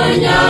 Amen.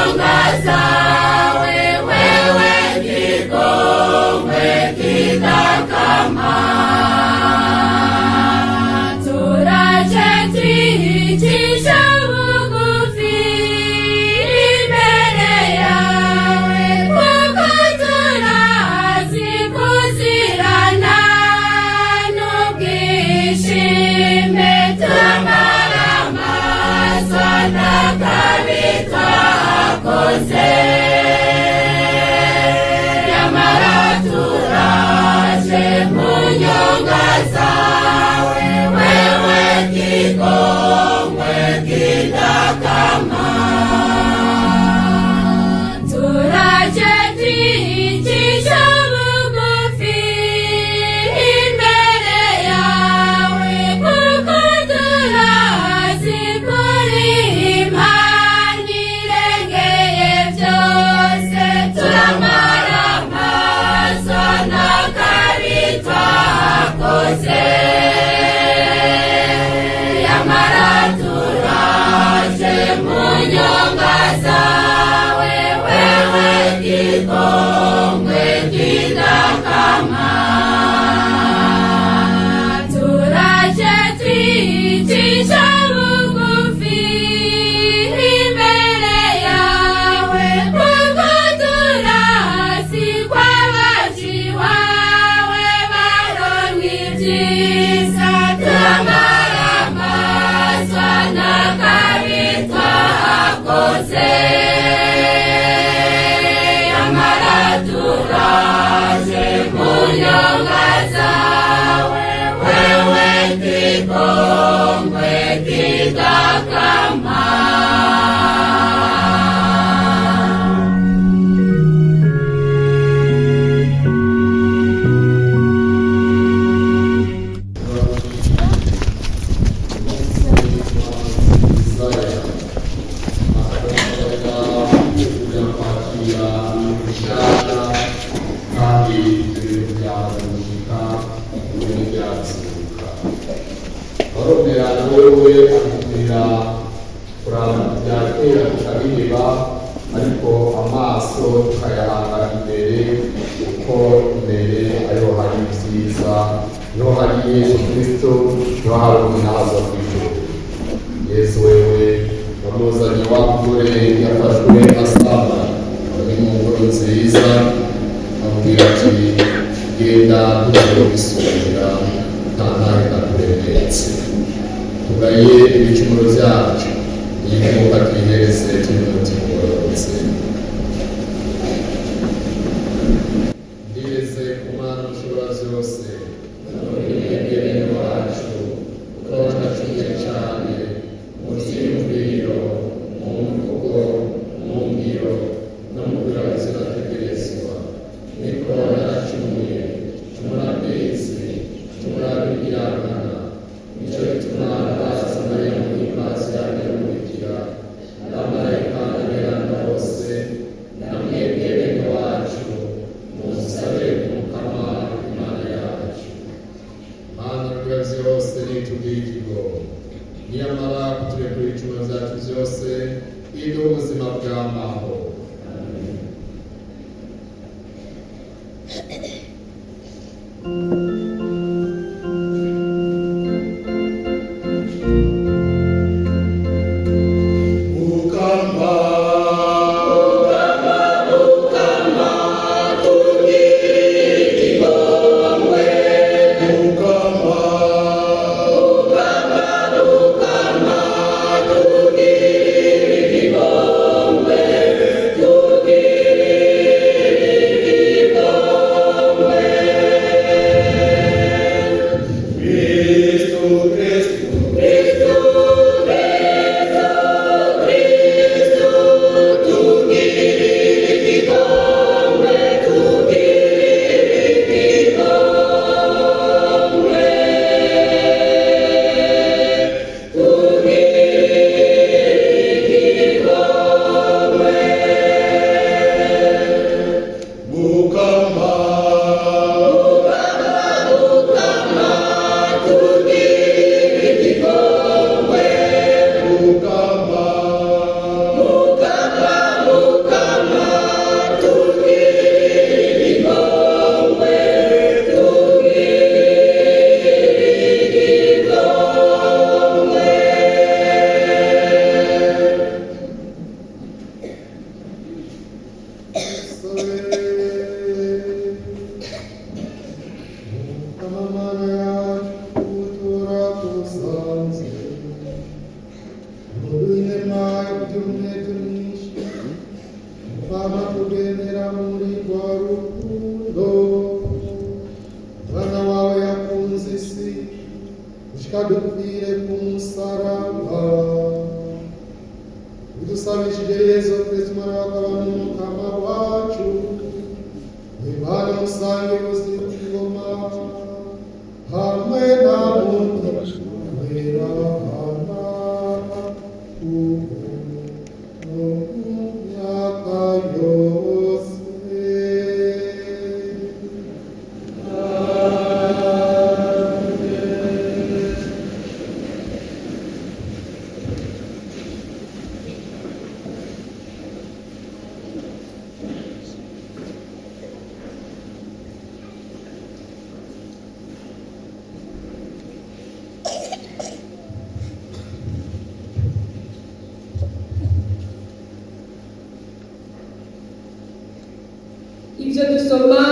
Ibyo dusoma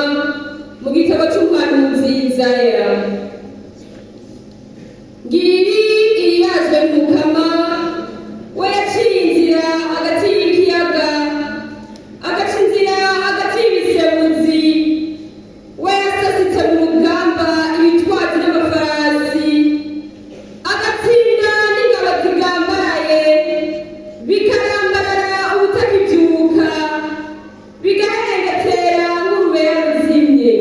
mu gitabo cy'umuhanuzi Yesaya. Ngiri irihazwe Mukama, we yaciye inzira hagati y'ikiyaga, agaca inzira hagati y'ibisebuzi, we yasasitse mu rugamba ibitwazi n'amafarasi, agatsinda n'ingabo zigambaraye, bikarambarara ubutakibyuka, bigahengetera nk'urubeya ruzimye.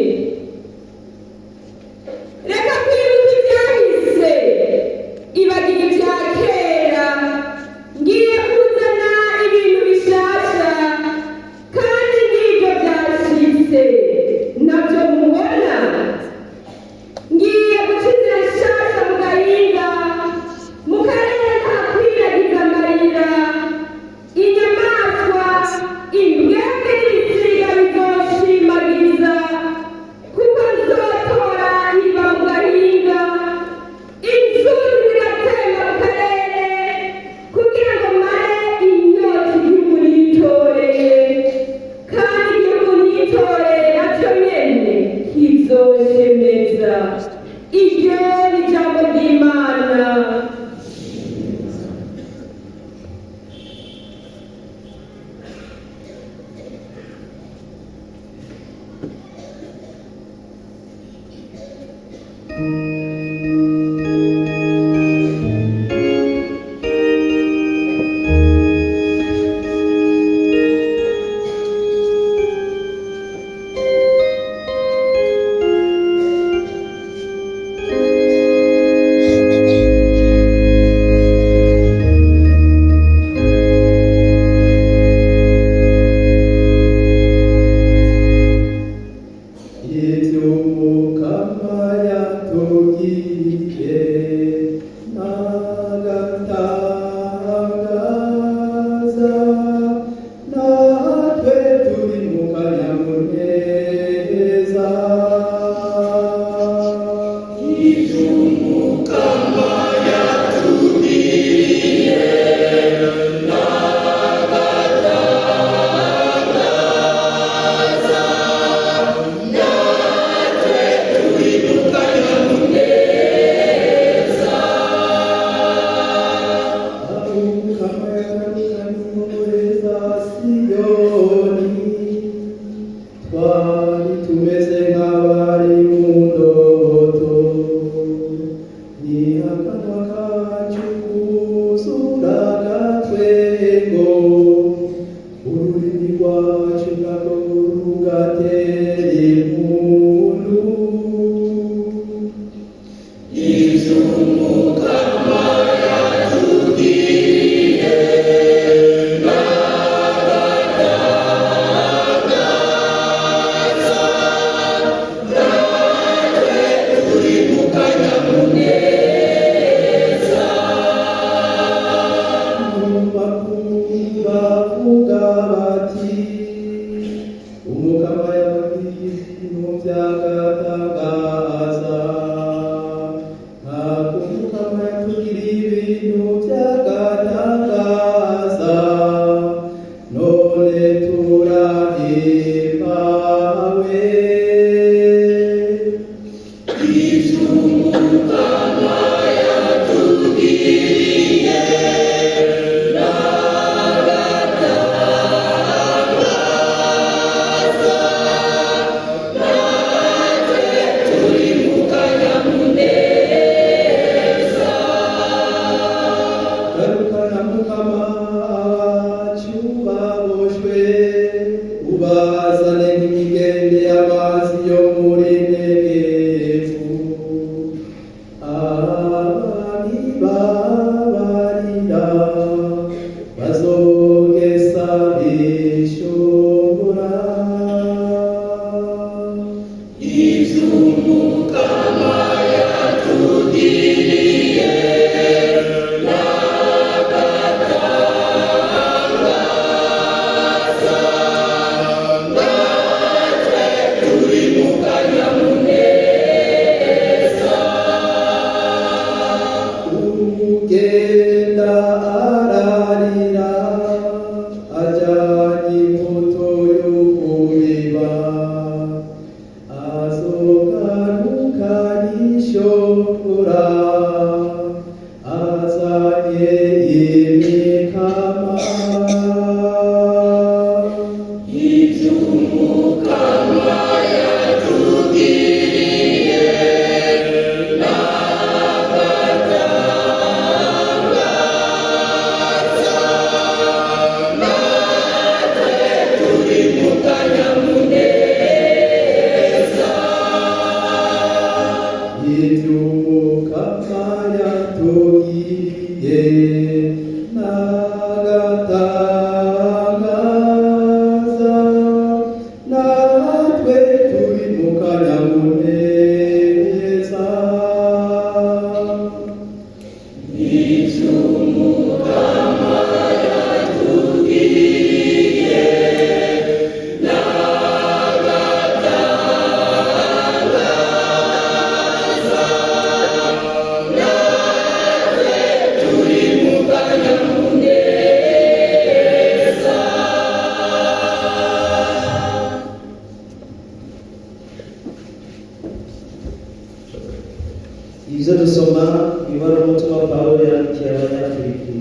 Ibyo dusoma ibara umutima Pawulo yandikiye Abanyafilipi.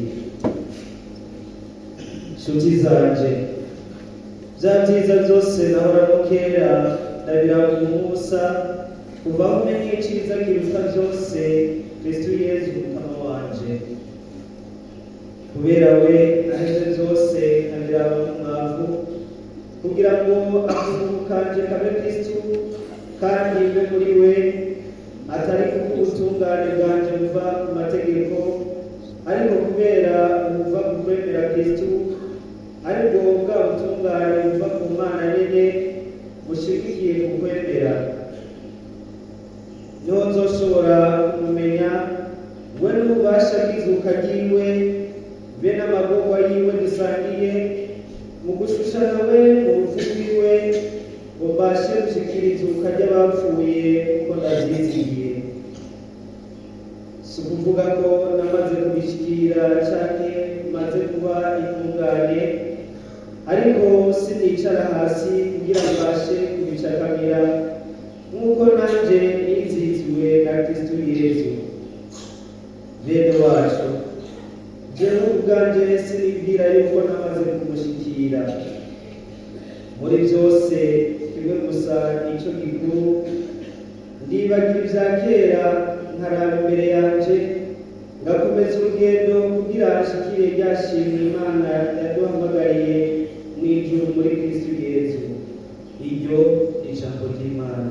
Nshuti zanje, bya byiza byose nahoramo kera ndabiraba umusa kuva aho umenye icyiza kiruta byose Kristo Yezu Mukama wanje. Kubera we naheze byose nkabiraba mu mwavu kugira ngo akuvuga kanje kabe Kristo kandi mbe muri we, atari kuko ubutungane bwanje buva ku mategeko, ariko kubera buva ku kwemera Kristo, ariko bwa butungane buva ku Mana nyene bushigikiye ku kwemera. Niho nzoshobora kumumenya we n'ububasha bw'izuka ryiwe be n'amagorwa yiwe dusangiye mu gushushana we mu rupfu rwiwe, ngo mbashe gushikira izuka ry'abapfuye uko ndavyizigiye. Si ukuvuga ko namaze kubishikira canke maze kuba intungane, ariko sinicara hasi kugira mbashe kubicakamira nk'uko nanje niziziwe na Kristo Yezu. Bene wacu, jewe ubwanje sinibwira yuko namaze kumushikira. Muri byose kimwe gusa nico gikuru, ndibagira ibya kera nkaraba imbere yanje, ngakomeza urugendo kugira nshikire rya shimwe Imana yaduhamagariye mu ijuru muri Kristo Yezu. Iryo ijambo ry'Imana.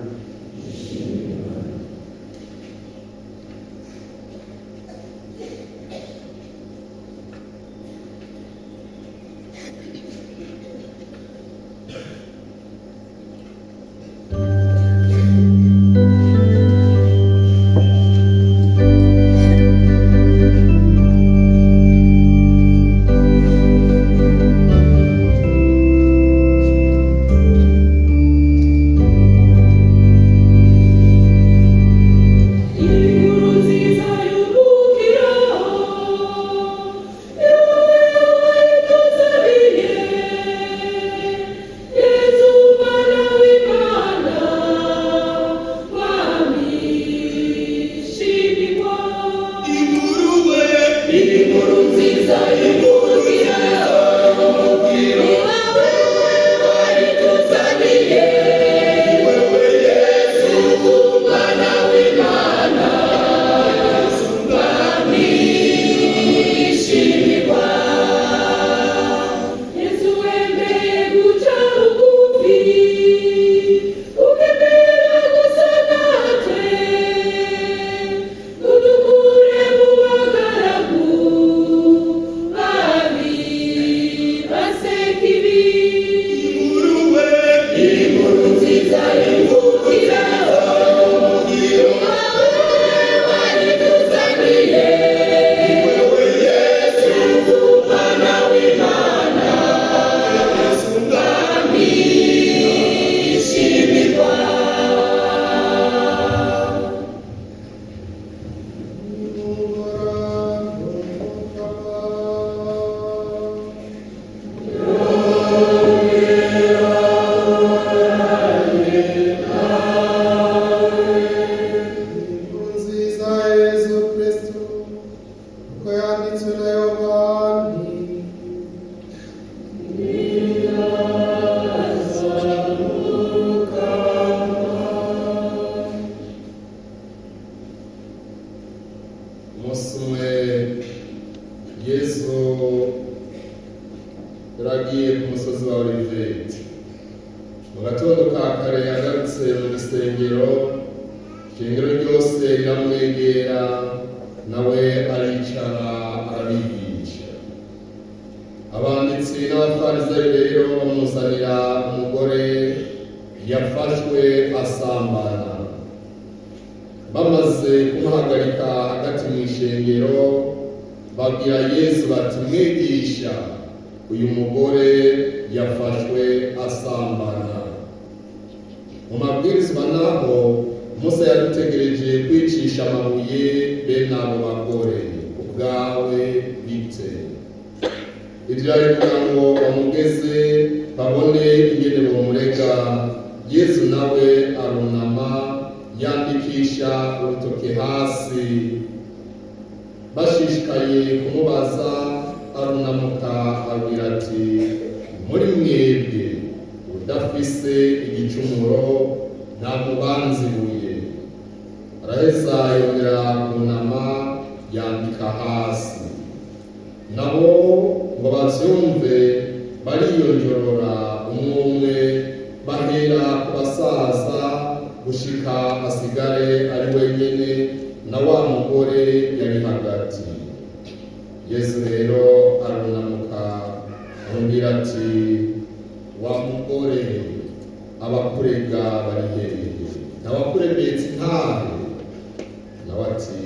gatondo ka kare yagarutse mu gisengero, ishengero ryose riramwegera, nawe aricara arabigisha. Abanditsi n'abafarisayo rero bamuzanira umugore yafashwe asambana. Bamaze kumuhagarika hagati mu ishengero, babwira Yesu bati, mwigisha, uyu mugore yafashwe asambana. Mu mabwirizwa naho Musa yadutegereje kwicisha amabuye bene abo bagore. Ubwawe bite? Ibyo bivuga ngo bamugeze babone ingene bamurega. Yesu nawe arunama yandikisha urutoke hasi. Bashishikaye kumubaza, arunamuka abwira ati, muri mwebwe udafise igicumuro ntamubanzibuye. Araheza yongera kunama yandika hasi. Nabo ngo bavyumve bariyonjorora umwe bahera ku basaza gushika asigare ari wenyene na wa mugore yari hagati. Yesu rero arunamuka amubwira ati, wa mugore, abakurega bari hehe? N'abakuremetse ntahe? Nawe ati,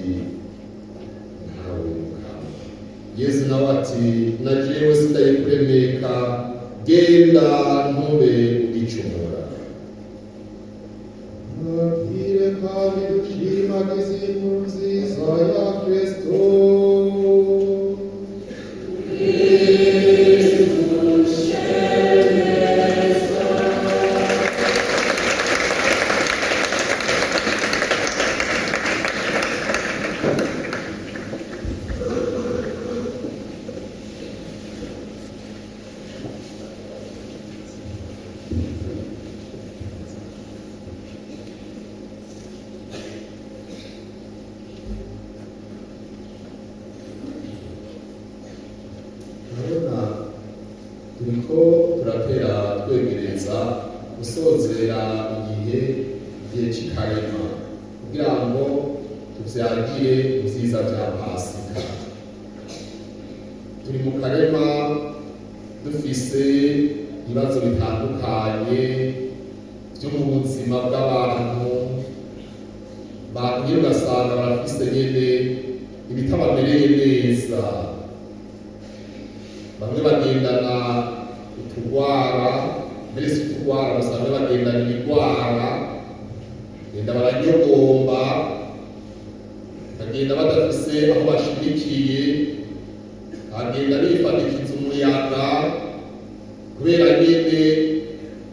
ntawe mukama. Yesu nawe ati, na jewe sindayikuremeka, genda ntube ugicumura. Nabwire kandi dushimagize inkuru nziza ya Kristo. turiko turatera twegereza gusozera igihe c'ikarema kugira ngo tuvyagire ivyiza vya Pasika. Turi mu karema dufise ibibazo bitandukanye vyo mu buzima bw'abantu, bagiye ugasanga barafise nyene ibitabamereye neza. Bamwe bagendana utugwara, mbere si utugwara gusa, bamwe bagendana ibigwara, bagenda baranyogomba, bagenda badafise aho bashigikiye, bagenda bifadikiza umuyaga kubera nyene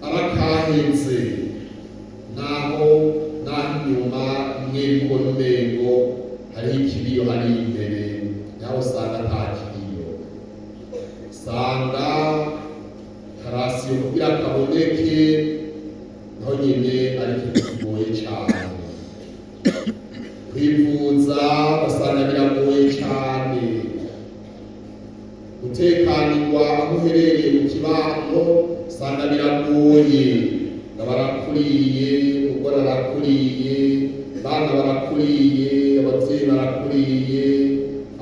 arakaheze, naho inyuma mwe mubona umengo hariho ikiriyo hari imbere, naho usanga nta kiriyo. Usanga karasiyo kugira kaboneke naho nyene ari ikintu kigoye cane. Kwivuza usanga biragoye cane. Gutekanirwa aho uherereye mu kibano usanga biragoye. Barakuriye, umugore arakuriye, bana barakuriye, abavyeyi barakuriye,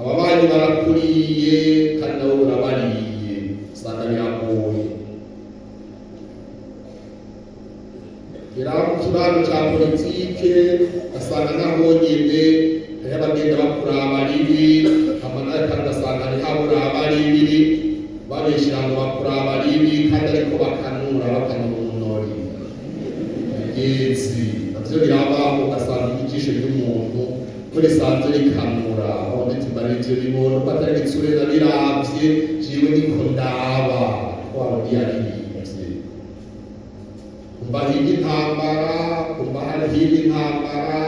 ababanyi barakuriye, kandi nabo burabariye, usanga biragoye. Gera mu kibano ca politike asanga naho nyene hariho abagenda bakuraba ribi, hama nawe kandi ugasanga hariho aburaba ribi, babeshera ngo bakuraba ribi kandi ariko bakanura umunori. Navyo birabaho, ugasanga ijisho ry'umuntu ko risanzwe rikanura, aho nditimba n'ivyo bibona ko atari igitsure nabiravye jewe niko ndaba ko abandi yaribivye. Kumva hirya intambara, kumva hirya intambara,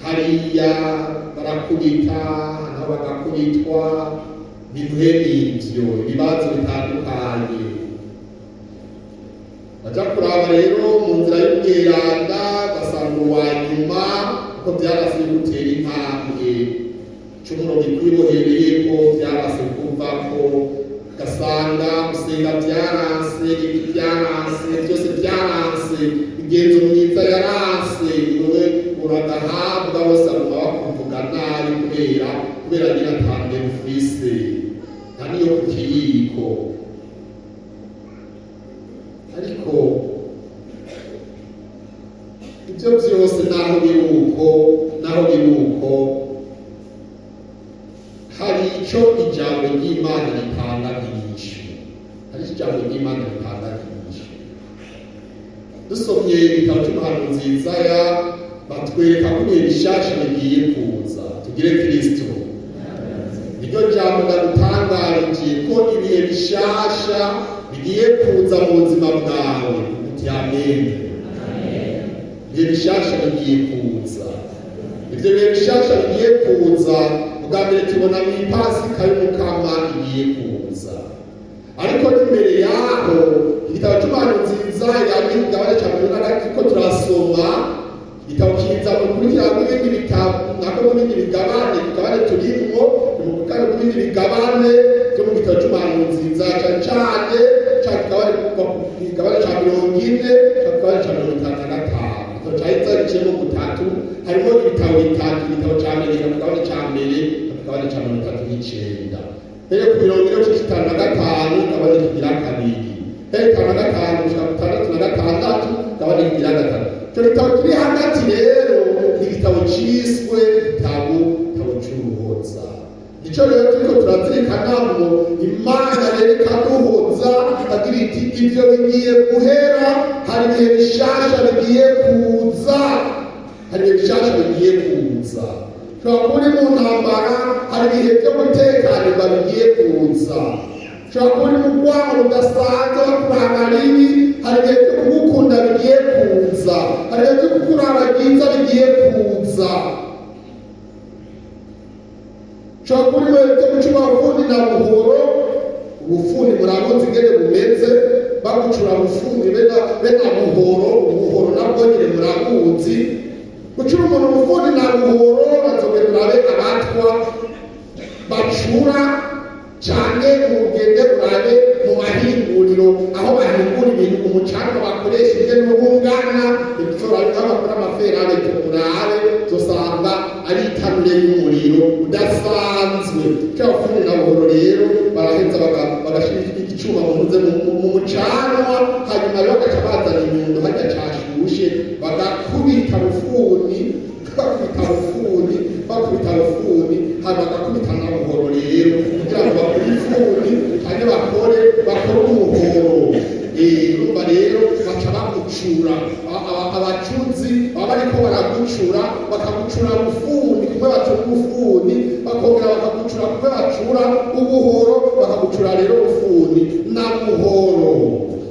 hariya barakubita, naho bagakubitwa, biduhe n'ivyo ibibazo bitandukanye. Baja kuraba rero mu nzira y'ubweranda basanga uwa nyuma ko vyarase gutera intambwe, cumuro bikwibohereyeko vyarase kuvako, ugasanga gusenga byaranse, ibiti byaranse, byose byaranse, imigenzo myiza yaranse, wowe uragahabwa bose baguma bakuvuga nabi kubera nyine atange ufise nta niyo ku kiyiko. Ariko ibyo byose naho biri uko hari icyo ijambo ry'Imana ritanga nk'inyishu. Dusomye igitabo cy'umuhanuzi Yesaya batwereka ko ibihe bishasha bigiye kuza. Tugire Kristo. Niryo jambo ndagutangarije ko ibihe bishasha bigiye kuza mu buzima bwawe. Uti amen. Ibihe bishasha bigiye kuza. Ibyo bihe bishasha bigiye kuza ubwa mbere tubona mu Pasika y'Umukama igiye kuza. Ariko n'imbere yaho igitabo cy'umuhanuzi Yesaya n'igabane cya 11 ko turasoma igitabo kiza gukurikirana n'ibindi bitabo nako n'ibindi bigabane turimo kandi n'ibindi bigabane byo mu gitabo cy'umuhanuzi Yesaya cyane igabane cya 40 igabane cya 55 cyahitse mu gutatu harimo ibitabo bitatu, igitabo cya mbere igabane cya mbere igabane cya 39. Mbere ku 55 igabane kigira kabiri, mbere 55 gushika 66 igabane kigira gatatu. Icyo gitabo kiri hagati rero ni igitabo cyiswe igitabo cy'uruhoza. Nicyo rero turiko turazirikana ngo Imana rero ikaduhoza ikagira iti ibyo bigiye guhera, hari ibihe bishasha bigiye kuza. Ushobora kuba uri mu ntambara, hari ibihe byo gutekanirwa bigiye kuza. Ushobora kuba uri mu rwango rudasanzwe kuranga ribi, hari ibihe byo kugukunda bigiye kuza, hari ibihe byo kukuraba byiza bigiye kuza. Ushobora kuba uri mu bihe byo gucura ubufundi na buhoro. Ubufundi murabuzi ingene bumeze, bagucura ubufundi bena buhoro, ubuhoro nabwo nyine murabuzi. Gucura umuntu ubufundi na buhoro bazogenda urabe abatwa bacura cyane mu rugendo urabe mu mahinguriro aho bahingura ibintu umucanga bakoresheje n'ubungana ibishobora bakora amaferane urabe dusanga ari itanure y'umuriro udasanzwe. Cyo ubufundi na buhoro rero baraheza bagashira icyuma muze mu mucanwa, hanyuma rero bagaca bazana inyundo hajya cyashushe bagakubita ubufundi hanyuma bagakubita na buhoro rero kugira ngo bakore ifundi hanyuma bakore umuhoro. Urumva rero baca bagucura, abacuzi baba bariko baragucura bakagucura ubufundi kumwe bacura ubufundi bakongera bakagucura kumwe bacura ubuhoro bakagucura rero ubufundi na buhoro.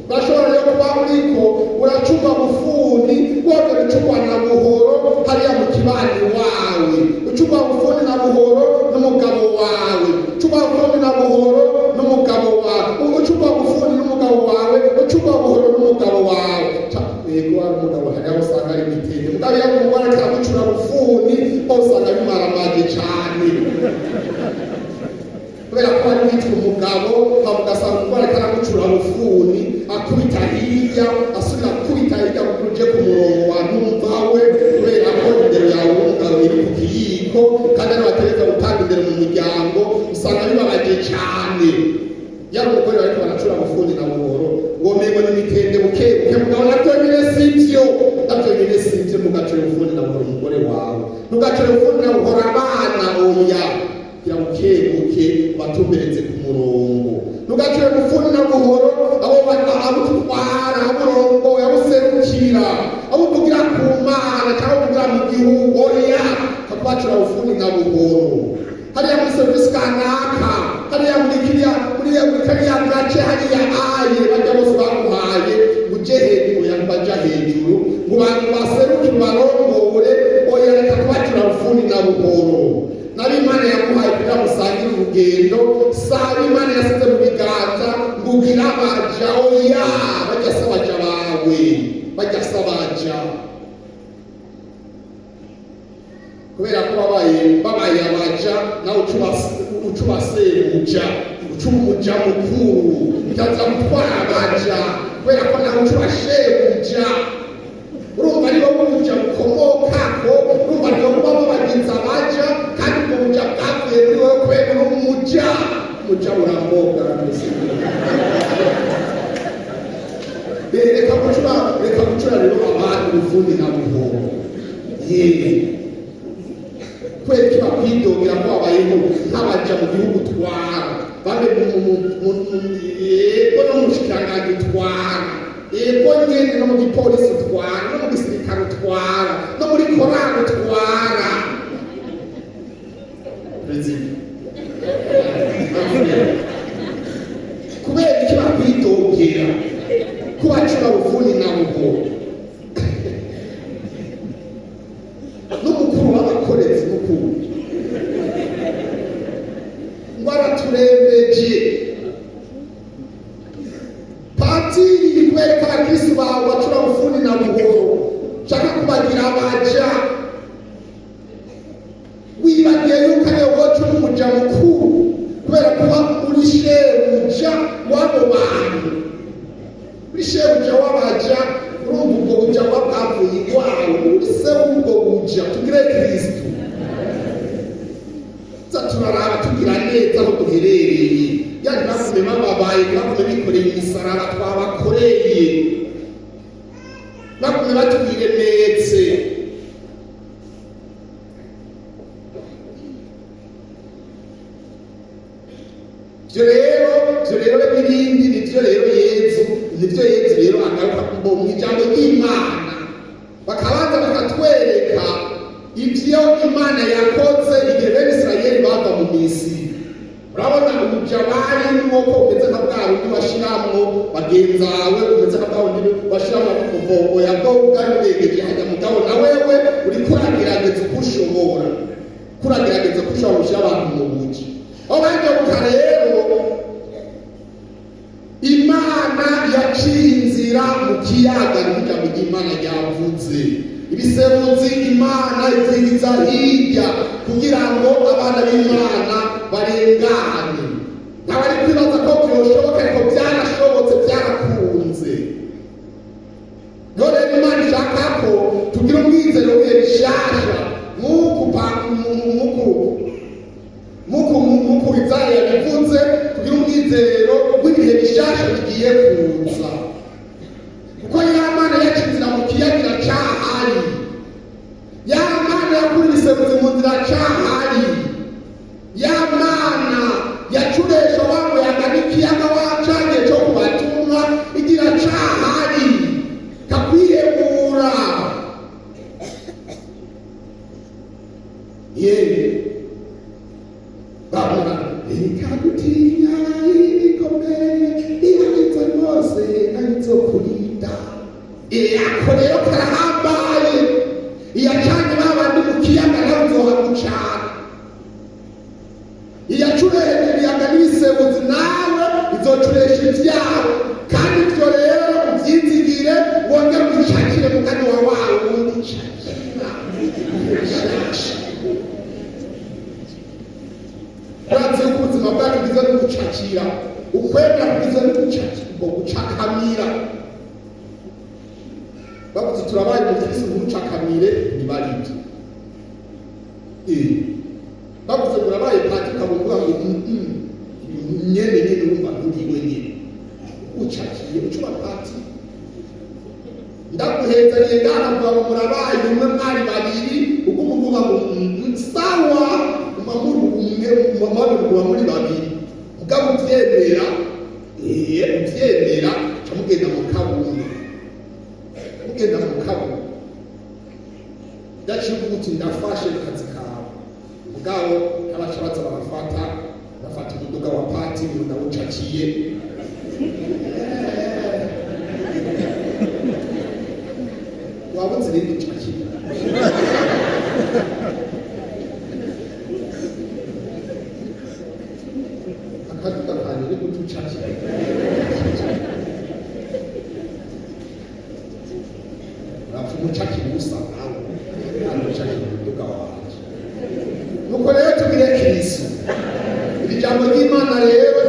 Bashobora rero kuba uriko uracumba ubufundi wongera ucumba na buhoro hariya mu kibani wawe, ucumba ubufundi na buhoro n'umugabo wawe, ucumba ubufundi na buhoro n'umugabo wawe, ucumba ubufundi n'umugabo wawe, ucumba buhoro n'umugabo wawe. Yego ari umugabo hariya usanga ari mitende mugabo yari umugore akagucura ubufundi usanga bimaramaje cyane kubera ko ari witwa umugabo ugasanga umugore akagucura ubufundi akubita hirya asubira akubita hirya uje ku murongo wa numva we kubera ko indero yawe umugabo iri ku kiyiko kandi ari batereka gutanga imbere mu muryango usanga bibabaje cyane. Yari umugore bariko baracura ubufundi na buhoro womengo n'imitende bukebuke mugabo nabyo nyine sivyo mugacura ubufundi na buhoro umugore wawe, ntugacure ubufundi na buhoro abana oya kugira bukebuke batumbereze ku murongo. Ntugacure ubufundi na buhoro abo abutwara aburongo yabuserukira abuvugira ku Mana cyangwa kugira mu gihugu oya kakubacura ubufundi na buhoro hariya muri serivisi kanaka hariya muri kariya gace hariya aye bajya bose baguhaye uje hejuru baja hejuru ngo bantu baserukire barongore oya reka kubacura ubufundi na buhoro. Nabi Imana yaguhaye kugira musangire urugendo, sabi Imana yasize mu biganza ngo ugire abaja oya bajya se abaja bawe bajya se abaja kubera ko babaye abaja nawe ucubaseruja uca umuja mukuru utaza gutwara abaja kubera ko nawe uca urashebuja urumva ari wowe ubuja bukomokako urumva ni wowe ubamo bagenzi abaja kandi ubwo buja bwavuye kuri wowe kubera uri umuja umuja uramboga reka gucura rero abantu ubufundi na buhoro yewe kubera ko bakwidogera ko babayeho nk'abaja mu gihugu utwara babe yego no mu bushikiranganji utwara yego nyene no mu gipolisi utwara no mu gisirikare utwara no muri korali utwara kubera iki bakwidogera ko bacura bufundi na buhoro n'umukuru w'abakorezi mukuru ngo araturembeje patiri kwereka abakristu bawe bacura bufundi na buhoro nshaka kubagira abaja wibagiye yuko ariyo woca uri umuja mukuru kubera kuba uri shebuja w'abo bantu uri shebuja w'abaja urumva ubwo buja buba bwavuye iwawe uri se w'ubwo buja tugire kristu turaraba tugira neza aho duherereye yani bakume bababaye bakume bikoreye imisaraba twabakoreye bakume batwiremetse ivyo rero n'ibindi nivyo rero yezu rero agaruka mu ijambo ry'Imana bakabanza bakatwereka ivyo Imana yakoze igihe bene Isirayeli bava mu Misiri. Urabona ubuja bari nuko umeze nka bwa bundi bashiramwo bagenzawe umeze nka bwa bundi bashiramwo kuvogo yagoga n'uregeje hajya mugabo na wewe uri kuragerageza uko ushobora gushira abantu mu buji aho banje buka rero Imana yaciye inzira mu kiyaga n'ijambo ry'Imana ryavuze ibisemuzi Imana izigiza hirya kugira ngo abana b'Imana barengane ntabari kwibaza ko byoshoboka ariko byanashobotse byarakunze none Imana ishaka ko tugira umwizero wiye bishasha muku Isaya yabivuze tugira umwizero w'ibihe bishasha bigiye kuza kuko Imana yacinzira mu kiyagira cyahari Imana yakurise mu nzira cyahari Imana yacuresha wangu yagabikiyaga wacanye cyo kubatuma igira cyahari kakwihebura babona ikagutinya ikomeye ihagitse rwose nahitso kurinda ako rero karahambaye iyacanye babandi mu kiyaga nawe uzohagucana iyacuresha ibiyaga n'ibisemuzi nawe izocuresha ibyawe kandi ibyo rero ubyizigire wongere ubishakire mu kanwa wawe ubundi ucakira urazi yuko ubuzima bwacu bwiza no gucakira ukwemera bwiza no gucakamira bavuze turabaye mu kirisi ntucakamire ntibaribyo bavuze turabaye patika buvuga ngo nyene urumva nturiwe nyene ucakiye ucuba pati ndaguhezaniye ndanavuga ngo murabaye umwe mwari babiri ubwo umuvuga ngo sawa umamuru umwe umamuru muri babiri mugabo uvyemera camugenda mu kabundo ndaciye uti ndafashe akazi kawe mugabo abacabaza bafata umuduga wa pati ndawucakiye wabuze rero ucakiye akaduka kanje rero ucakiye umucaki ubusa nawe umucaki umuduga wanje nuko rero tugire Kristo iri jambo ry'Imana rero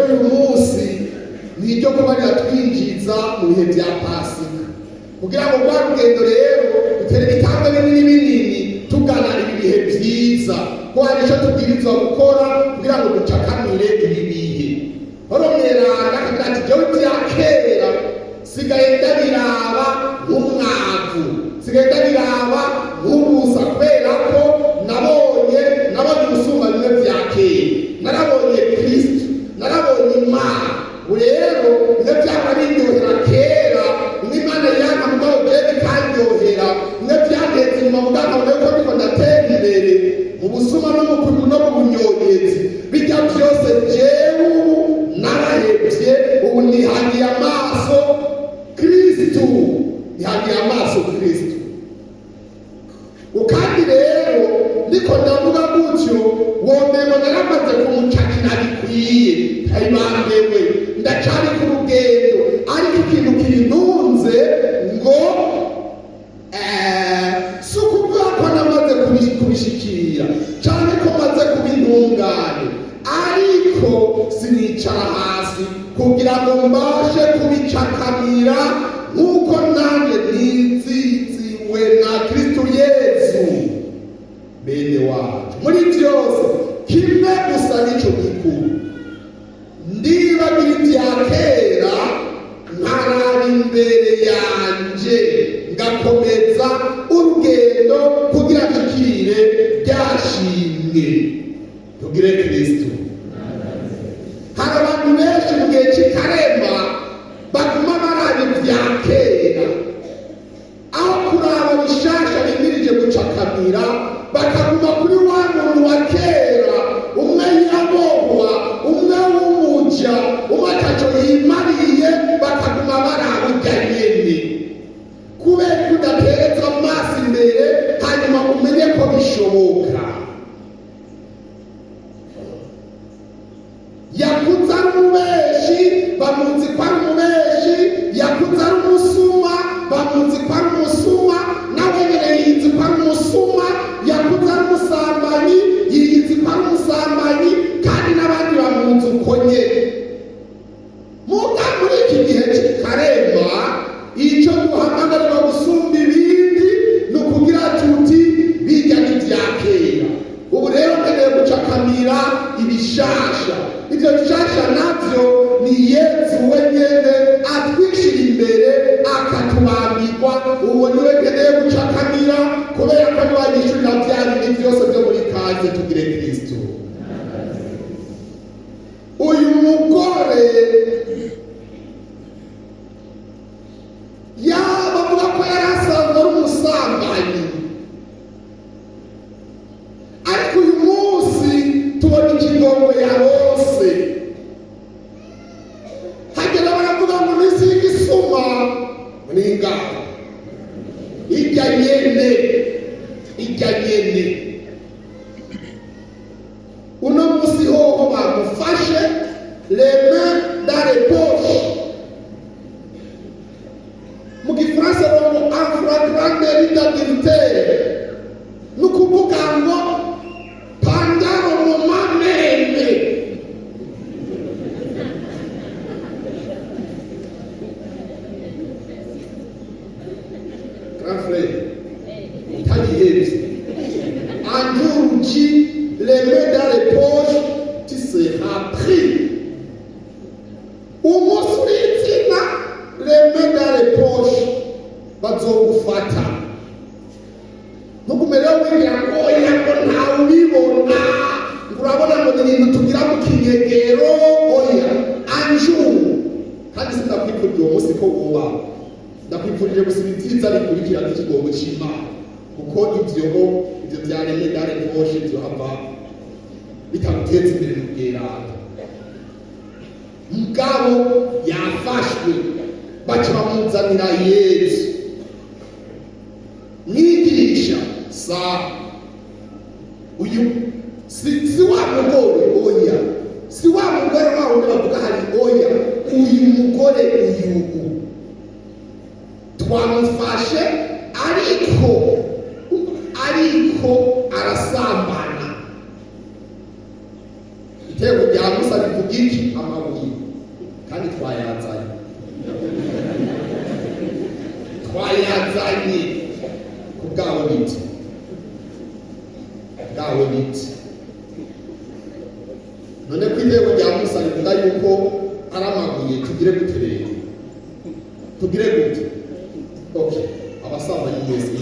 byiza mu bihe bya pasika, kugira ngo rwa rugendo rero dutere ibitambwe binini binini tugana ibi bihe byiza, ko hari icyo tubwirizwa gukora kugira ngo ducakamire ibi bihe. Oromwerana akagira ati jyewe ibya kera sigaye ndabiraba nk'umwavu, sigaye ndabiraba nk'ubusa, kubera ko nabonye ubusumba bimwe bya kera, narabonye Kristo, narabonye Imana. Rero ibyo byaba biryohera kera, n'Imana yanga mu bwoko bw'ejo ikaryohera, ibyo byageze inyuma mu bwoko bw'ejo ariko ndatera imbere mu busuma no mu kunywa no mu bunyonyezi. Bijya byose jewe ubu narahebye, ubu nihangiye amaso Kristo, nihangiye amaso Kristo. Kandi rero niko ndavuga gutyo, womengo naramaze kumucakira bikwiye, kayibambewe ndacyari ku rugendo, ariko ikintu kintunze ngo si ukuvuga ko namaze kubishikira cyane ko maze kubintungane, ariko sinicara hasi kugira ngo mbashe kubicakamira nk'uko nanjye niziziwe na Kristo Yesu. Bene wacu, muri byose kimwe gusa nicyo gikuru, ndibagira ibya kera nkaraba imbere yanjye, ngakomeza urugendo kugira nshikire byashimwe. Tugire Kristo. Hari abantu benshi mu gihe cy'ikarema baguma baraba ibya kera, aho kuraba bishasha bimirije gucakamira, bakaguma kuri wa muntu wa kera, umwe yabohwa, umwe w'umuja, umwe ataco yimariye, bakaguma baraba urya nyene. Kubera ko udatereza amaso imbere, hanyuma umenye ko bishoboka. Yakuze ari umubeshi, bamuzi ko ari umubeshi. Yakuze ari umusuma, bamuzi ko ari umusuma, nawe nyine yizi ko ari umusuma. Yakuze ari umusambanyi, yizi ko ari umusambanyi, kandi n'abandi bamuzi uko nyene. Muga muri iki gihe cy'ikarema, icyo duhamagarirwa gusumba ibindi ni ukugira tuti bijya n'ibya kera. Ubu rero nkeneye gucakamira ibishasha. Ibyo bishasha nabyo ni Yesu wenyine atwishyira imbere akatubambirwa. Uwo niwe nkeneye gucakamira, kubera ko niwe yishyurira bya bindi byose byo muri kaze. Tugire Kristo. Uyu mugore bavuga ko yari asanzwe ari umusambanyi, ariko uyu munsi tubona ikigongo yarose. Hagera baravuga ngo minsi y'igisuma n'ingabo, ijya nyene. Uno munsi hoho bamufashe les mains dans les poches. Mu gifaransa bavuga en flagrant délit d'adultère, ni ukuvuga ngo pendant le moment même. Grand frère, utabihebye, un jour dit les mains dans les poches, tu seras pris. Umunsi w'itsina, les mains dans les poches, bazogufata. Nukumera wigira ngo yako ntawe ubibona, urabona ngo ni ibintu tugira mu kinyegero. Oya, anju kandi sindakwifurije uwo munsi ko uba, ndakwifurije gusa ibyiza bikurikirana ikigongo cy'Imana, kuko ibyo byaremye dare poshe byo hava bitamuteza imbere mu bweranda. Mugabo yafashwe, baca bamuzanira Yesu. Mwigisha sa uyu si wa mugore, oya, si wa mugore wa wundi bavuga hari, oya, uyu mugore uyu twamufashe ariko arasambana. Iteko rya Musa rivuga iki? Amabuye, kandi twayazanye. bazanye ku bwawe biti none ko intego rya Musa rivuga yuko ari amabuye tugire gute rero okay abasambanyi mwese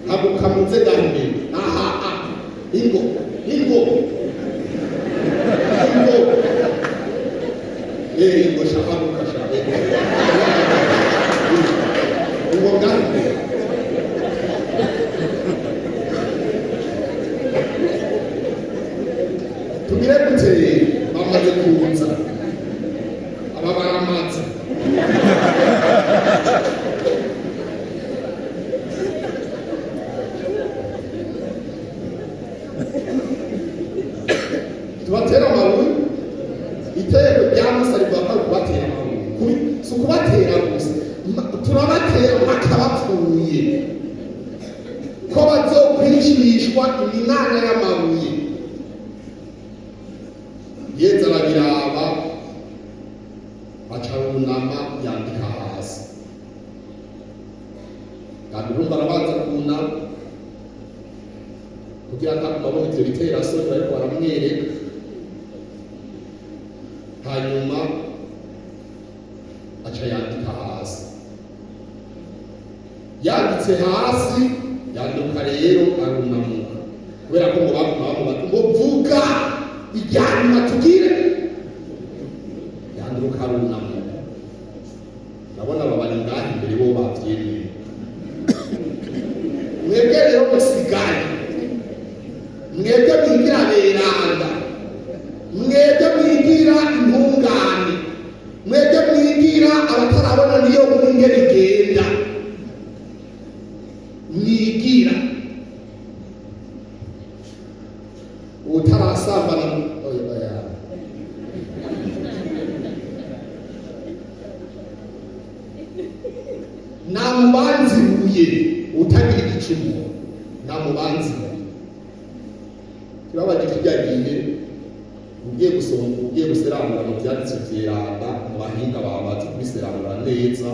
haguruka muze gahime ingo shahaguruka ingo gahime tugire gute bamaze kuza aba baramaze tubatera amabuye iteko rya Musa rivuga kubatera amabuye si ukubatera gusa turabatera bakabapfuye ko bazokwicishwa iminana y'amabuye Yesu arabiraba acarunama yandika hasi kandi urumva arabanza kunama kugira ngo abone ivyo bitera soni ariko baramwereka hanyuma aca yandika hasi yanditse hasi yanduka rero arunamuka kubera ko ngo bamubaza ngo vuga ijyanyuma tugire yanduka arunamuka ndabona babari ngaho imbere bo bavyemeye mwebwe rero musigaye mwebwe mwigira beranda mwebwe mwigira intungane mwebwe mwigira abatarabona niyo muri ngeri igenda mwigira utarasambana namubanziruye utagira igicumuro namubanziruye kibabaje kijyagiye ugiye guserangura mu byanditse vyeranda mu bahinga babazi kubiserangura neza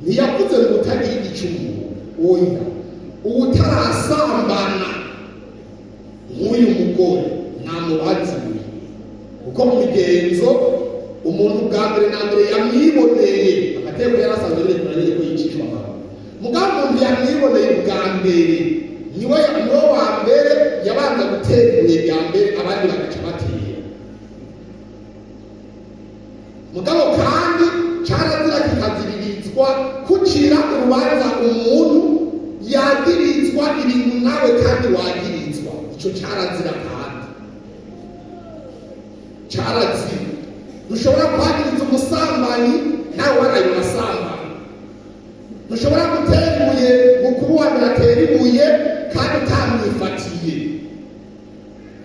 ntiyavuze ngo utagira igicumuro oya utarasambana nk'uyu mugore namubanziruye kuko mu migenzo umuntu bwa mbere na mbere yamwiboneye agateko yarasanzwe birekuranye ko yicishwa amara mugabo umuntu yamwiboneye bwa mbere niwe wa mbere yabanza gutera ibuye rya mbere abandi bagaca batera mugabo kandi carazira kikaziririzwa kucira urubanza umuntu yagirizwa ibintu nawe kandi wagirizwa ico carazira kandi carazira dushobora kwagiriza umusambanyi nawe waraye urasambana dushobora gutera ibuye mukuru wa mbere atera ibuye kandi utamwifatiye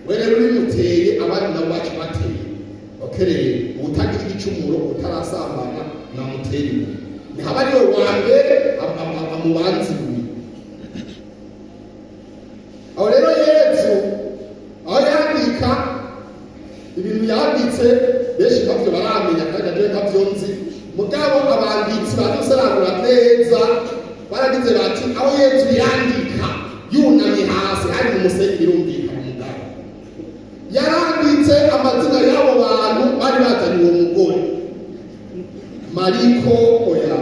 we rero urimuteye abandi nabo bacu bateye okereye ubutagira igicumuro utarasambana namutera ibuye ntihaba ariwe wa mbere amubanziruye aho rero Yesu aho yandika ibintu yanditse benshi nkavyo baramenya kandi naje nkavyo nzi mugabo abanditsi baduserangura neza baragize bati aho Yesu yandika yunamye hasi hari mu musenyi birumvikana mugabo yaranditse amazina y'abo bantu bari bazanye uwo mugore Mariko oya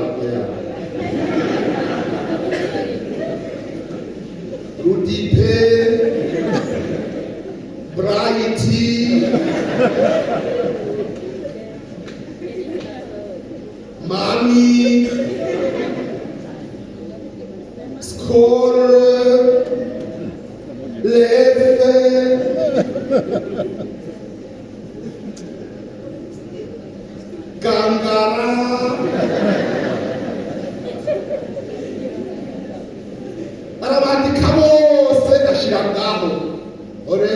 Rudipe Brighty Mami Skål Lefe Gangara barabandika bose gashira ngaho ore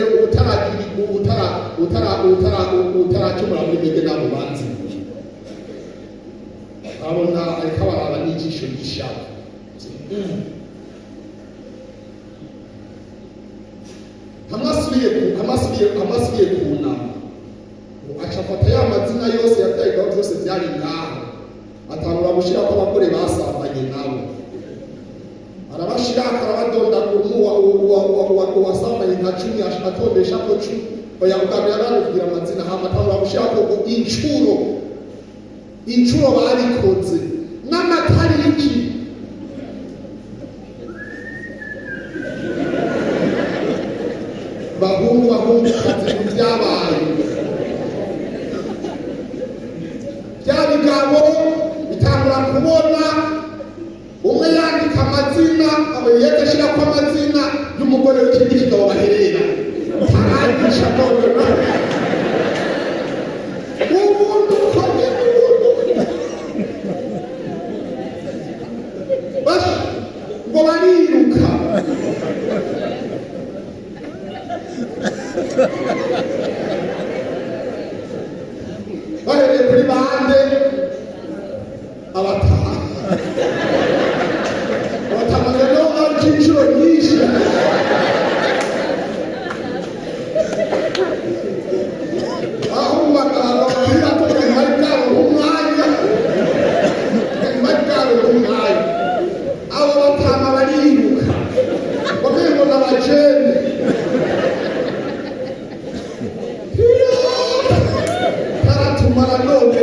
utaracumura muri mege nabo banzi abona ariko baraba n'ijisho ry'ishaka amasubiye kunama acafata ya mazina yose yabyayigaho byose byari ngaho atangura aramushyiraho ko abagore basambanye nabo, arabashyira arabadondagura uwasambanye nka 10 atondesha ko 10 oya ukabira barubwira amazina hama aramushyira ko incuro barikoze n'amatariki bahungu kazi byabaye bya bigabo bitangura kubona umwe yandika amazina abayete ashira ko amazina y'umugore w'ikindi kigabo baherera tarandisha none umuntu ukomeye basi ngo bariruka bahereye kuri bande abataha rero ari inshuro nyinshi aho bakababwira ko nyuma y'ubwabo umwanya abo batama bariruka bavuye ngo n'abajene taratumara none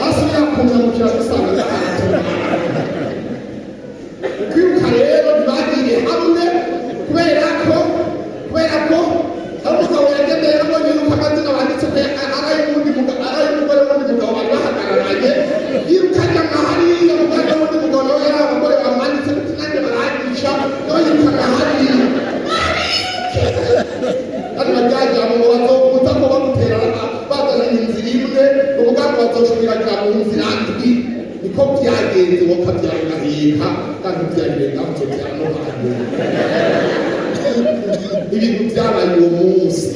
hasi yakunda mu cyaro usanga kwiruka rero ntibagiriye hamwe kubera ko hari umugabo yagendeye ngo yiruka amazina banditse ko ari umugore w'undi mugabo bari bahagararanye yirukanye nka hariya umugore w'undi mugabo nawe yari abagore bamwanditse kuti nanjye barangisha nawe yiruka nka hariya kandi bajyajya mu bazokuta ko bamuterana bazananye inzira imwe umugambi bazoshubiragira mu nzira ndwi niko byagenze wokabyara ugaheka kandi byagenga muzobyara no hantu ibintu byabaye uwo munsi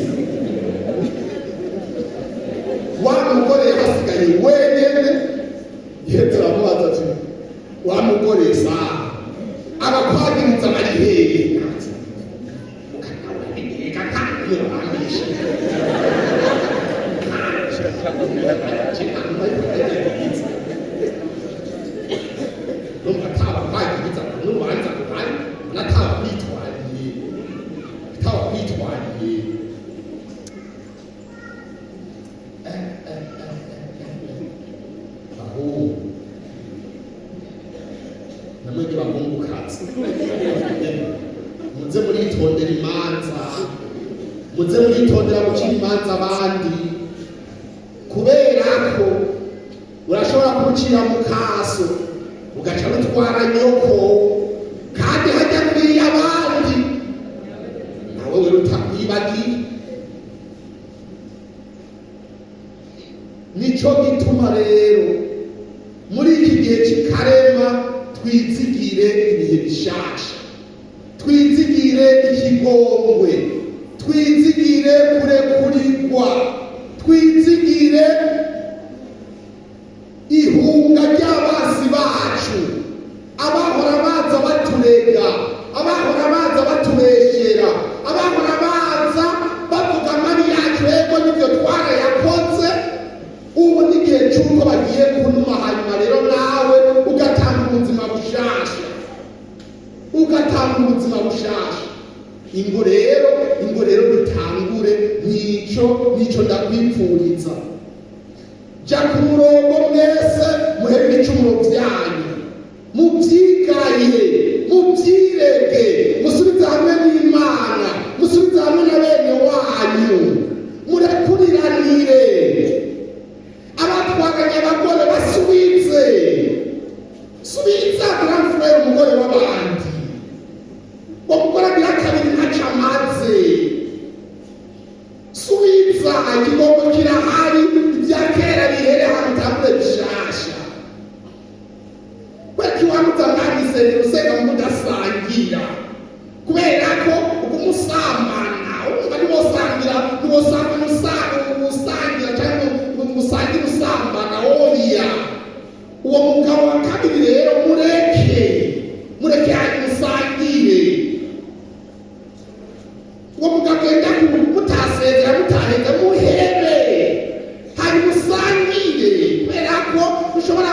wa mugore hasigaye wenyine ihe turamubaza ati wa mugore saa abakwagiriza bari hehe muze muritondera gucira imanza abandi kubera ko urashobora kumucira mu kaso ugaca rutwara nyoko kandi hajya muri abandi nawe we rutakwibagiye. Nico gituma rero muri iki gihe cy'ikarema twizigire ibihe bishasha, twizigire ikigongwe, twizigire kurekurirwa, twizigire ihunga ry'abasi bacu, abahora baza baturega, abahora baza batubeshyera, abahora baza bavuga mari yacu ego nibyo twarayakoze. Ubu ni igihe cy'uko bagiye kunuma, hanyuma rero nawe ugatanga ubuzima bushasha, ugatanga ubuzima bushasha. Ingo rero dutangure nico ndakwipfuriza. Jya ku murongo mwese muhere ibicumuro byanyu, mubyigaye, mubyirege, musubize hamwe n'Imana, musubize hamwe na bene wanyu, murekuriranire. Abatwaganye abagore basubize, subiza kuramfure umugore w'abandi, umugore agira kabiri ntaca amaze, subiza ikigongo kirahari, ibya kera bihere hano tambure bishasha. Kweki wamutanganyise usenga mudasangira kubera ko ukumusambana urumva niwosangira cyangwa musangira usambana oya. Uwo mugabo wa kabiri rero mureke hanyuma musangire. Uwo mugabo yenda mutasezera mutaheza muhere hanyuma musangire kubera ko ushobora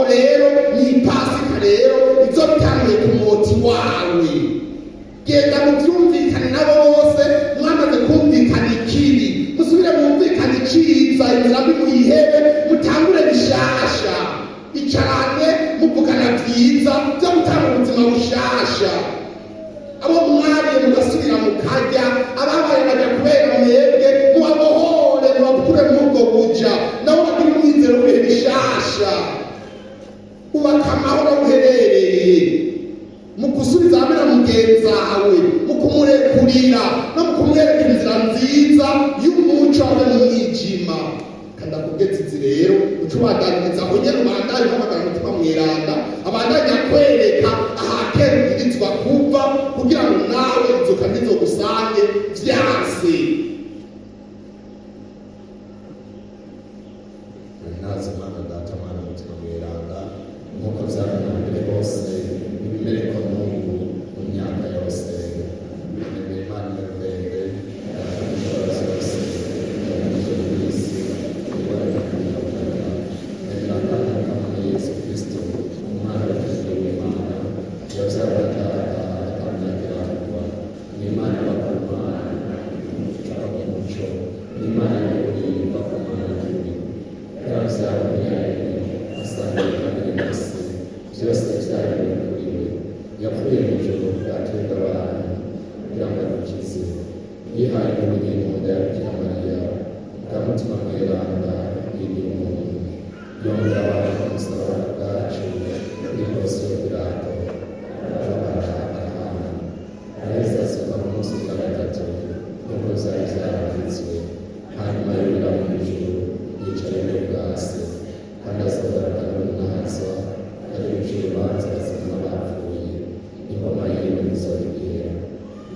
rero ni pasika rero izo bitanguye ku moti wawe. Genda mubyumvikane nabo bose, mwamaze kumvikana ikibi musubire mwumvikane iciza, imirambi muyihebe, mutangure bishasha. Icarane muvugana byiza byo gutanga ubuzima bushasha. Abo mwariye mugasubira mukarya, ababaye bajya kubera mwebwe, mubabohore mubakure mwubwo buja, nabo bagire umwizero w'ibihe bishasha. Ubaka amahoro uherereye mu gusubiza hamwe na mugenzi wawe, mu kumurekurira no mu kumwereka inzira nziza y'umuco ave mu mwijima. Kandi akugeza izi rero uca ubandanyiriza aho nyene ubandanye uhamagara umutima mweranda, abandanye akwereka ahakera ubwirizwa kuva, kugira ngo nawe inzoka ntizogusange vyase. Nazi Mana Data, Mana umutima mweranda, nk'uko vyamenyekanye bose ibimereko n'ubu mu myaka yose, nemeye Imana irembe n'ijoro zose, n'ijoro ry'isi, iboneka kunyabutaka, nemera kandi akamana Yesu Kristo, umwana w'ijuru w'Imana, yavyara Data akamyagiranirwa, ni Imana bakumana, icara mu muco, ni Imana y'uburimba ku mana y'ukuri, yavyara umwere, asangiye kandi n'isi, vyose vyaremwe muri we, yapfuye mu ijuru bwatunga abantu kugira ngo adukize, yihaye umubiri mu nda ya Bikira Mariya, bwa mutima mweranda yiriye umuntu, yongera abantu ku musaraba bwacu kuri Ponsiyo Pilato, arahana, araheza asuka mu munsi wa gatatu nk'uko vyari vyaranditswe, hanyuma yurira mu ijuru yicara imbere bwa Se, kandi azogaragara n'unaza ari gucira urubanza abazima n'abapfuye, ingoma yiwe ntizorigera.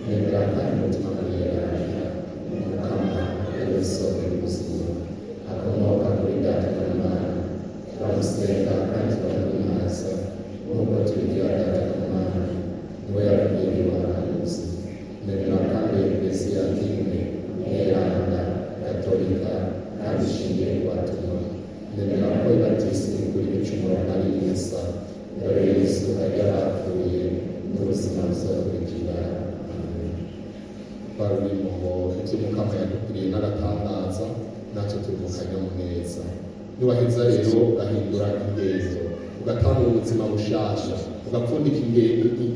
Nemera kandi umutima mweranda, Umukama ari we soko y'ubuzima, akomoka kuri Data na Mwana, turamusenga kandi turamwinaza, nk'uko twigira Data na Mwana, niwe yarabwiye abahanuzi. Nemera kandi Ekleziya imwe mweranda, gatolika kandi ishingiye ku batumwa. Nemera ko ibatisimu kuri ibicumuro ari misa, dore Yesu ajya bapfuye n'ubuzima buzakurikira. Amen. Barurimo ngo ivyo Mukama yadukuriye n'agatangaza, natwe turi mu kanyamuneza. Niwaheza rero ugahindura ingendo, ugatanga ubuzima bushasha, ugapfundika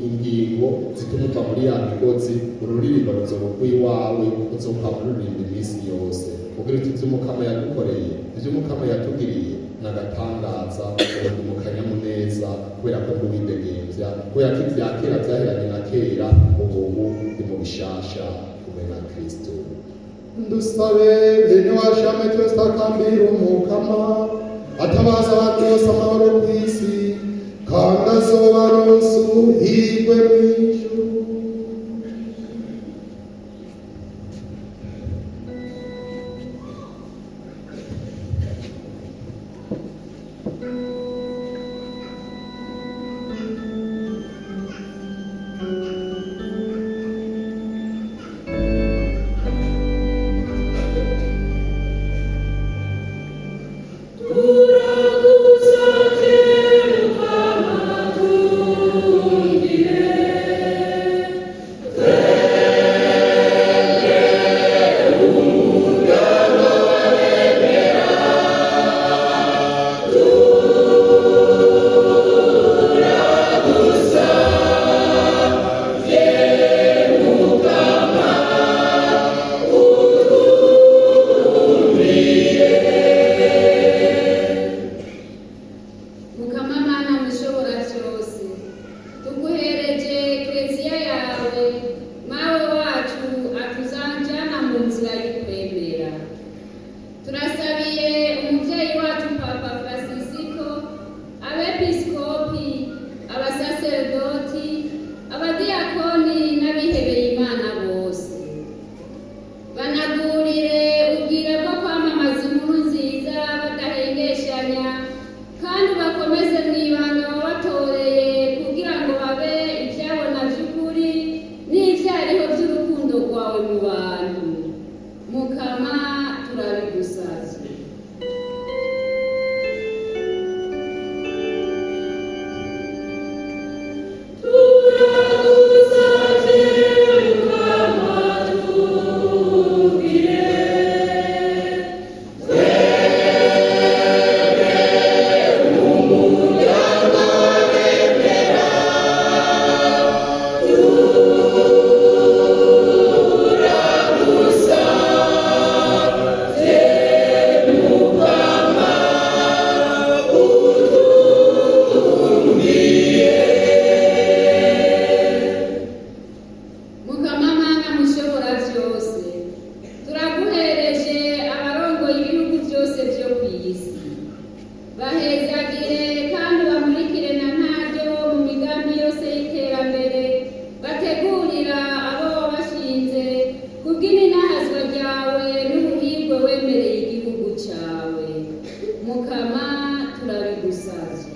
ingingo zituma uva muri ya migozi, ururirimbo ruzoba rw'iwawe, uzokwama ruririmba iminsi yose. Kugira uti ivyo Mukama yadukoreye, ivyo Mukama yatugiriye n'agatangaza, ubundi mu kanyamuneza, kubera ko nduwidegembya, kubera ko ivya kera vyaheranye na kera, ubu ndi mu bishasha kumwe na Kristo. Dusabe bene washame twese akambira Umukama, atabaza abantu bose amahoro ku isi, kandi azobaronsa ubuhirwe mw'ijuru. Uragusa, Mukama, tungire. ubahezagire kandi ubamurikire na ntaryo mu migambi yose y'iterambere bategurira abo wabashinze kubw'ininahazwa ryawe n'ubuhirwe wemereye igihugu cyawe. Mukama turabigusavye.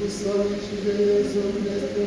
dusabishije Yesu Kristo.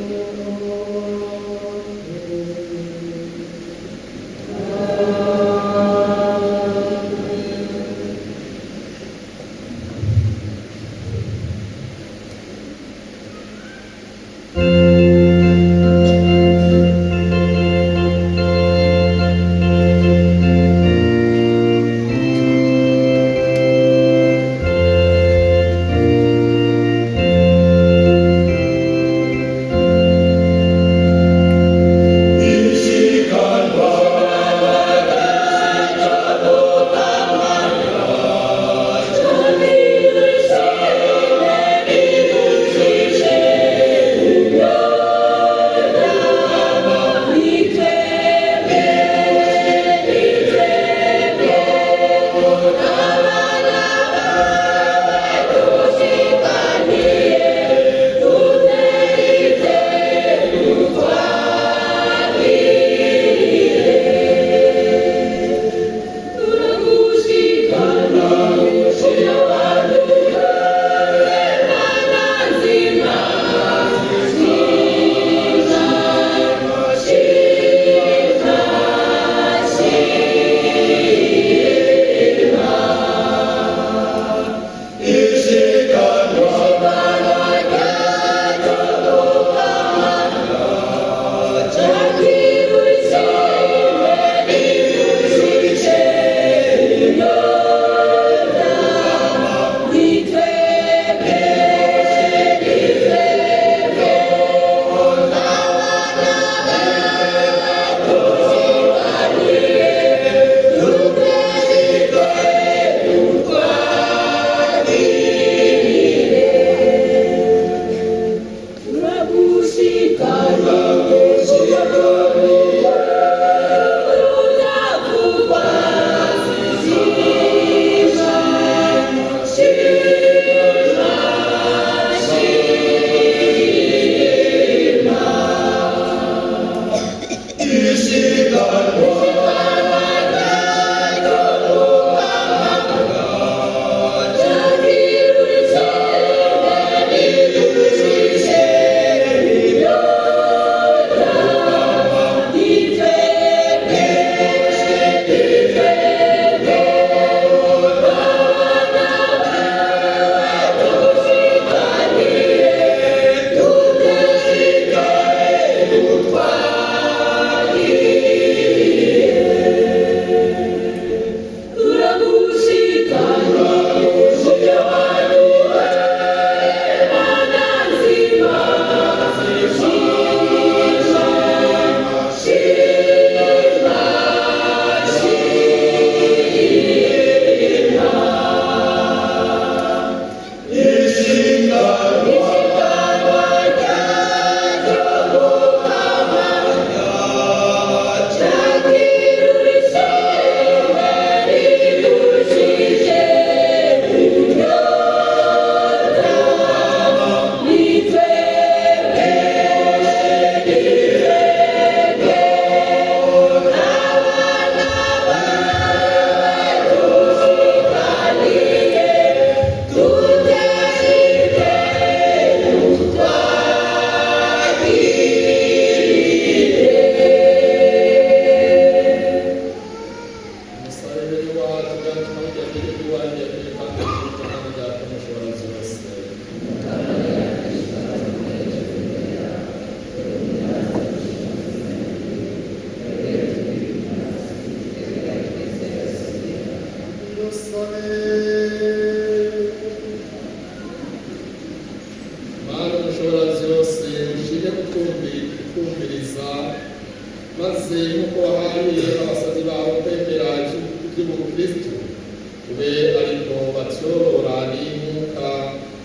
maze nk'uko wahaye abasazi bawe kwemera iby'ubukristo ube ariko batyorora n'inkuka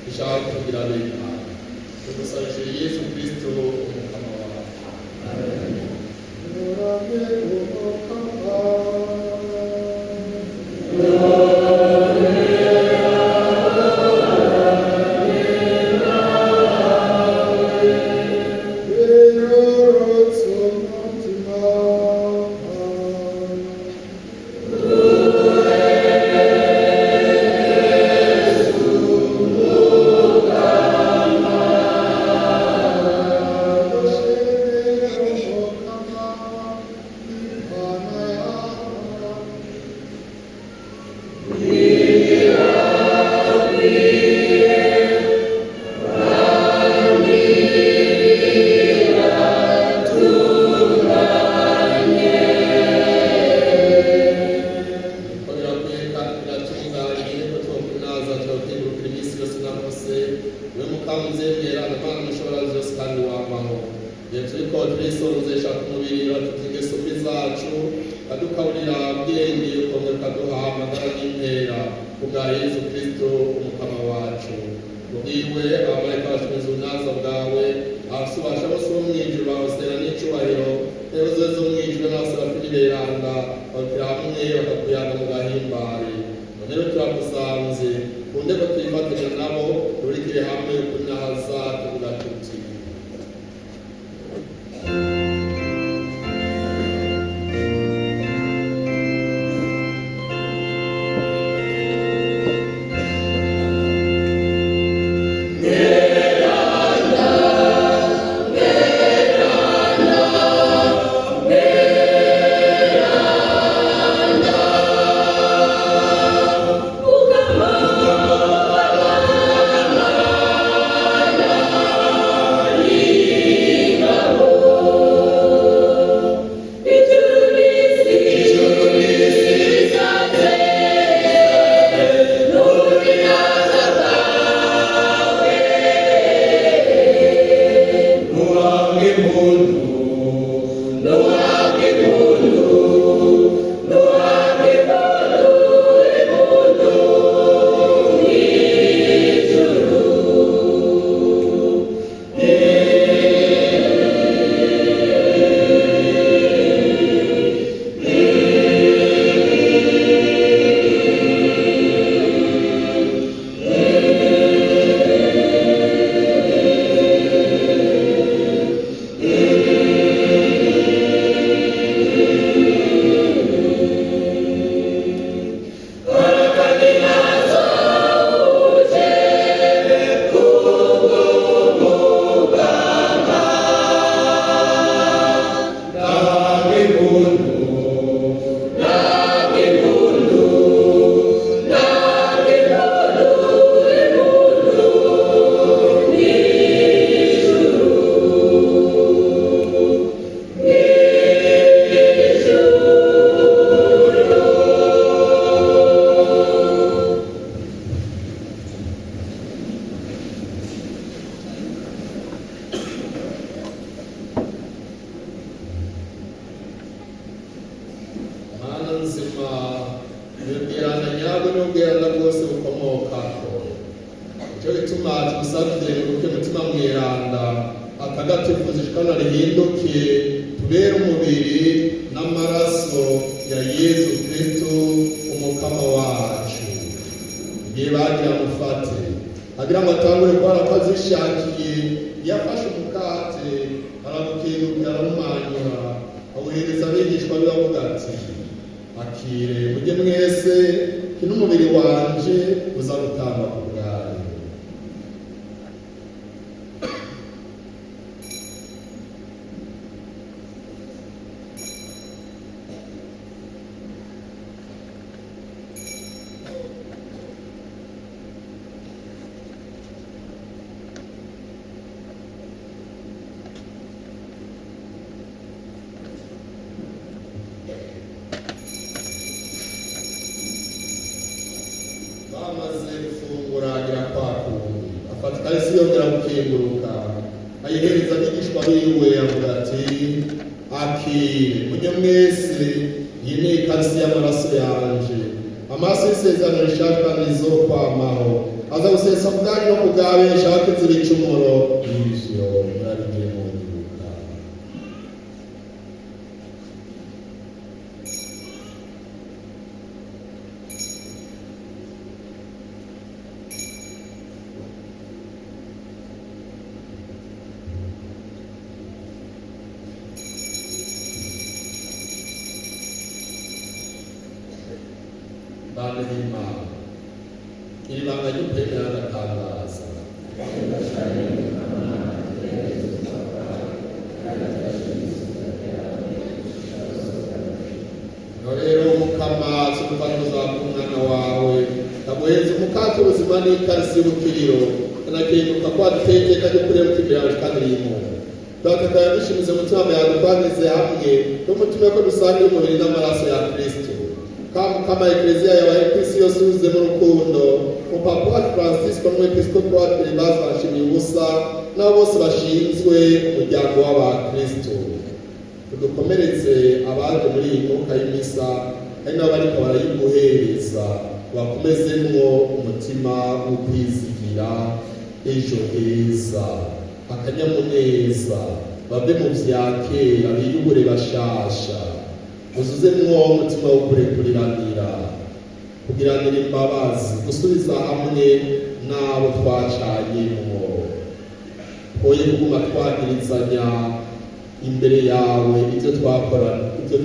ishaka kugira bene tugusabije Yesu Kristo umukama wawe. Amen. igihe turiko turisonzesha ku mubiri batuza ingeso mbi zacu adukaburira ubwenge ukongera ukaduha amagara n'impera kubwa Yesu Kristo umukama wacu ubwiwe abamarayika bashimiza ubunaza bwawe abafise ububasha bose bo mw'ijuru bahosera n'icubahiro rero zoze zo mw'ijuru n'abasabafili beranda babikira hamwe bakakuyaga mu gahimbare none rero turagusanze kunde ko twifatanya nabo rurikire hamwe kunahaza tuvuga tuti kama ekleziya yabaye ku isi yose uzuze n'urukundo umupapa wacu Francisco n'umwepiskopi wacu Elibaza bashimiye ubusa n'abo bose bashinzwe umuryango w'abakristo. Tudukomeretse abaje muri iyi mwuka y'imisa ari nabo bariko barayiguhereza bakomezemwo umutima w'ukwizigira ejo heza akanyamuneza bave mu vya kera biyubure bashasha uzuzemwo umutima wo kurekuriranira kugiranira imbabazi gusubiza hamwe n'abo twacanyemwo twoye kuguma twagirizanya imbere yawe ibyo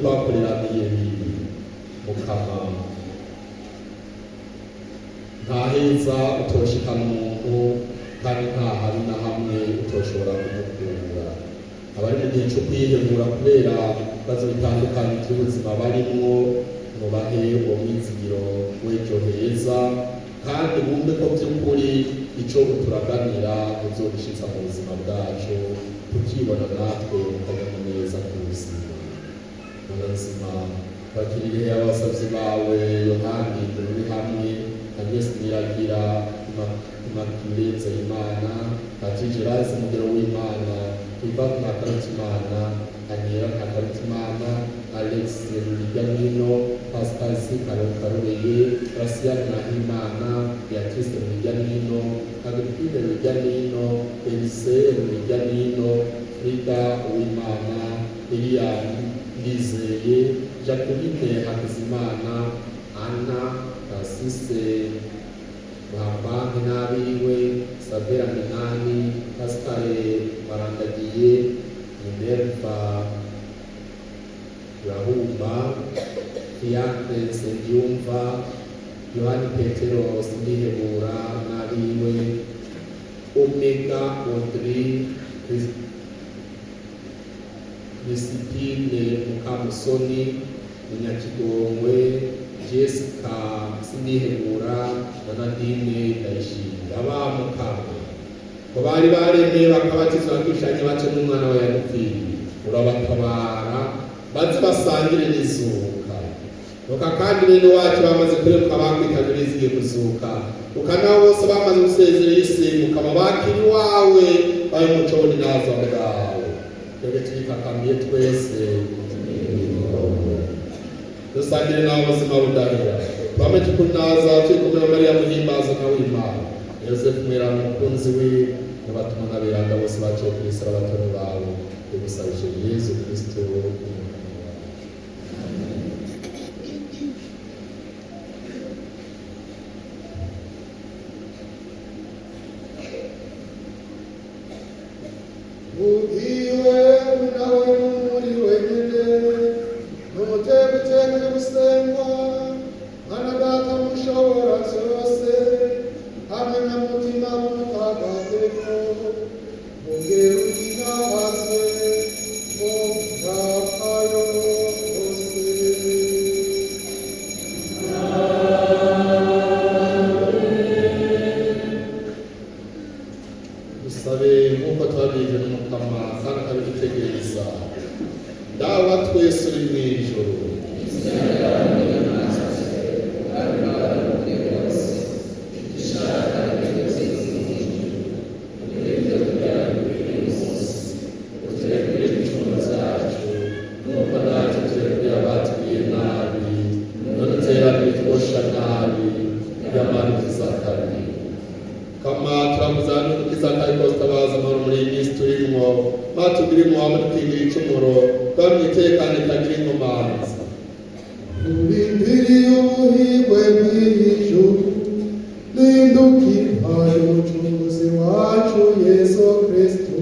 twakoreraniye bibi mukama nta heza utoshikana umuntu kandi nta habi na hamwe utoshobora kumukura. Abari mu gihe cyo kwihebura kubera ibibazo bitandukanye by'ubuzima barimwo mubahe uwo mwizigiro w'ejo heza kandi bumve ko by'ukuri icyo uturaganira uzobishitsa mu buzima bwacu tukibona natwe akanyamuneza ku buzima. Ubuzima bakirire abasabyi bawe Yohani turi hamwe Agnes Niragira Immaculée Nzeyimana Atijirazi Mugero w'Imana Ibak Makarutimana Aniera Makarutimana Alex Ruliganino Pascal Karoreye Gracia Nahimana Beatrice Ruliganino Agripine Ruliganino Elise Ruliganino Frida Uwimana Eliane Lizeye Jacqueline Hakizimana Anna Francisce Mahamba n'abiwe Savera Minani Pascal Marandagiye Minerva Rahumba Fiacre Nsengiyumva Yohani Petero Sindihebura n'abiwe Omega Audrey Discipline Mukamusoni Munyakigongwe Jessica Sindihebura na Nadine Ndayishimiye abamukama ko bari baremeye bakabatizwa bakishanye bace n'umwana wa yagupfiriye urabatabara baze basangire n'izuka nuka kandi bene wacu bamaze kureruka bakwitabira izigiye kuzuka ukanaho bose bamaze gusezera isi mukama bakiri wawe bari umuco n'inaza bwawe twebwe tuyikakamiye twese dusangire nawe ubuzima budahera twame tukunaza turi kumwe na Mariya muhimbaza nawe Imana Yosefu mwera mukunzi we n'abatuma n'abiranga bose baciye ku isi abatoni bawe tugusabije Yesu Kristo Ugiwe nawe muri wenyine n'umutekano gusenga Mana data mushobora byose hamwe na mutima mutagatifu mungere uyihaze mu bwakayo bose. dusabe nk'uko twabije n'umukama kandi akabitegereza dawa twese uri mu ijoro matugirimo amutingira icumuro bamwitekane kagira inkomanzi Urindiriye ubuhigwe bw'ijuru n'indukira y'umucunguzi wacu Yesu Kristo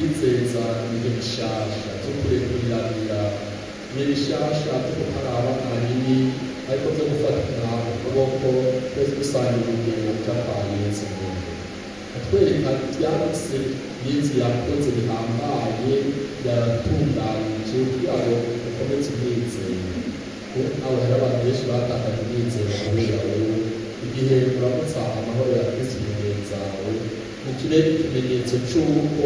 twizeza ibihe bishasha byo kurekuriranira, ibihe bishasha byo gukaraba nta bibi, ariko byo gufatana ukuboko twese dusangira urugendo rw'apa Yesu Kristo. Atwereka ibyanditse Yesu yakoze bihambaye, yaratunganyije kugira ngo ukomeze umwizero. Abo hari abantu benshi batakaje umwizero kubera wowe. Igihe uramutsa amahoro ya Kristo imbere zawe, nikirere ikimenyetso cy'uko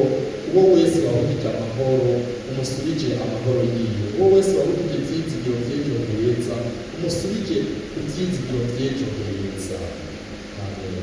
uwo wese wahugije amahoro umusubije amahoro yiwe, uwo wese wahugije ibyizigiro by'ejo heza umusubije ibyizigiro by'ejo heza. Amen.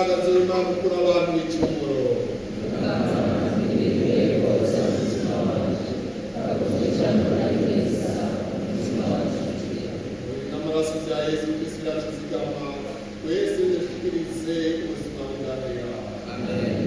Imana z'Imana ukura abantu b'icumuro. N'amaraso bya Yesu Kristo yatuzigama twese dushikirize ubuzima budahera. Amen.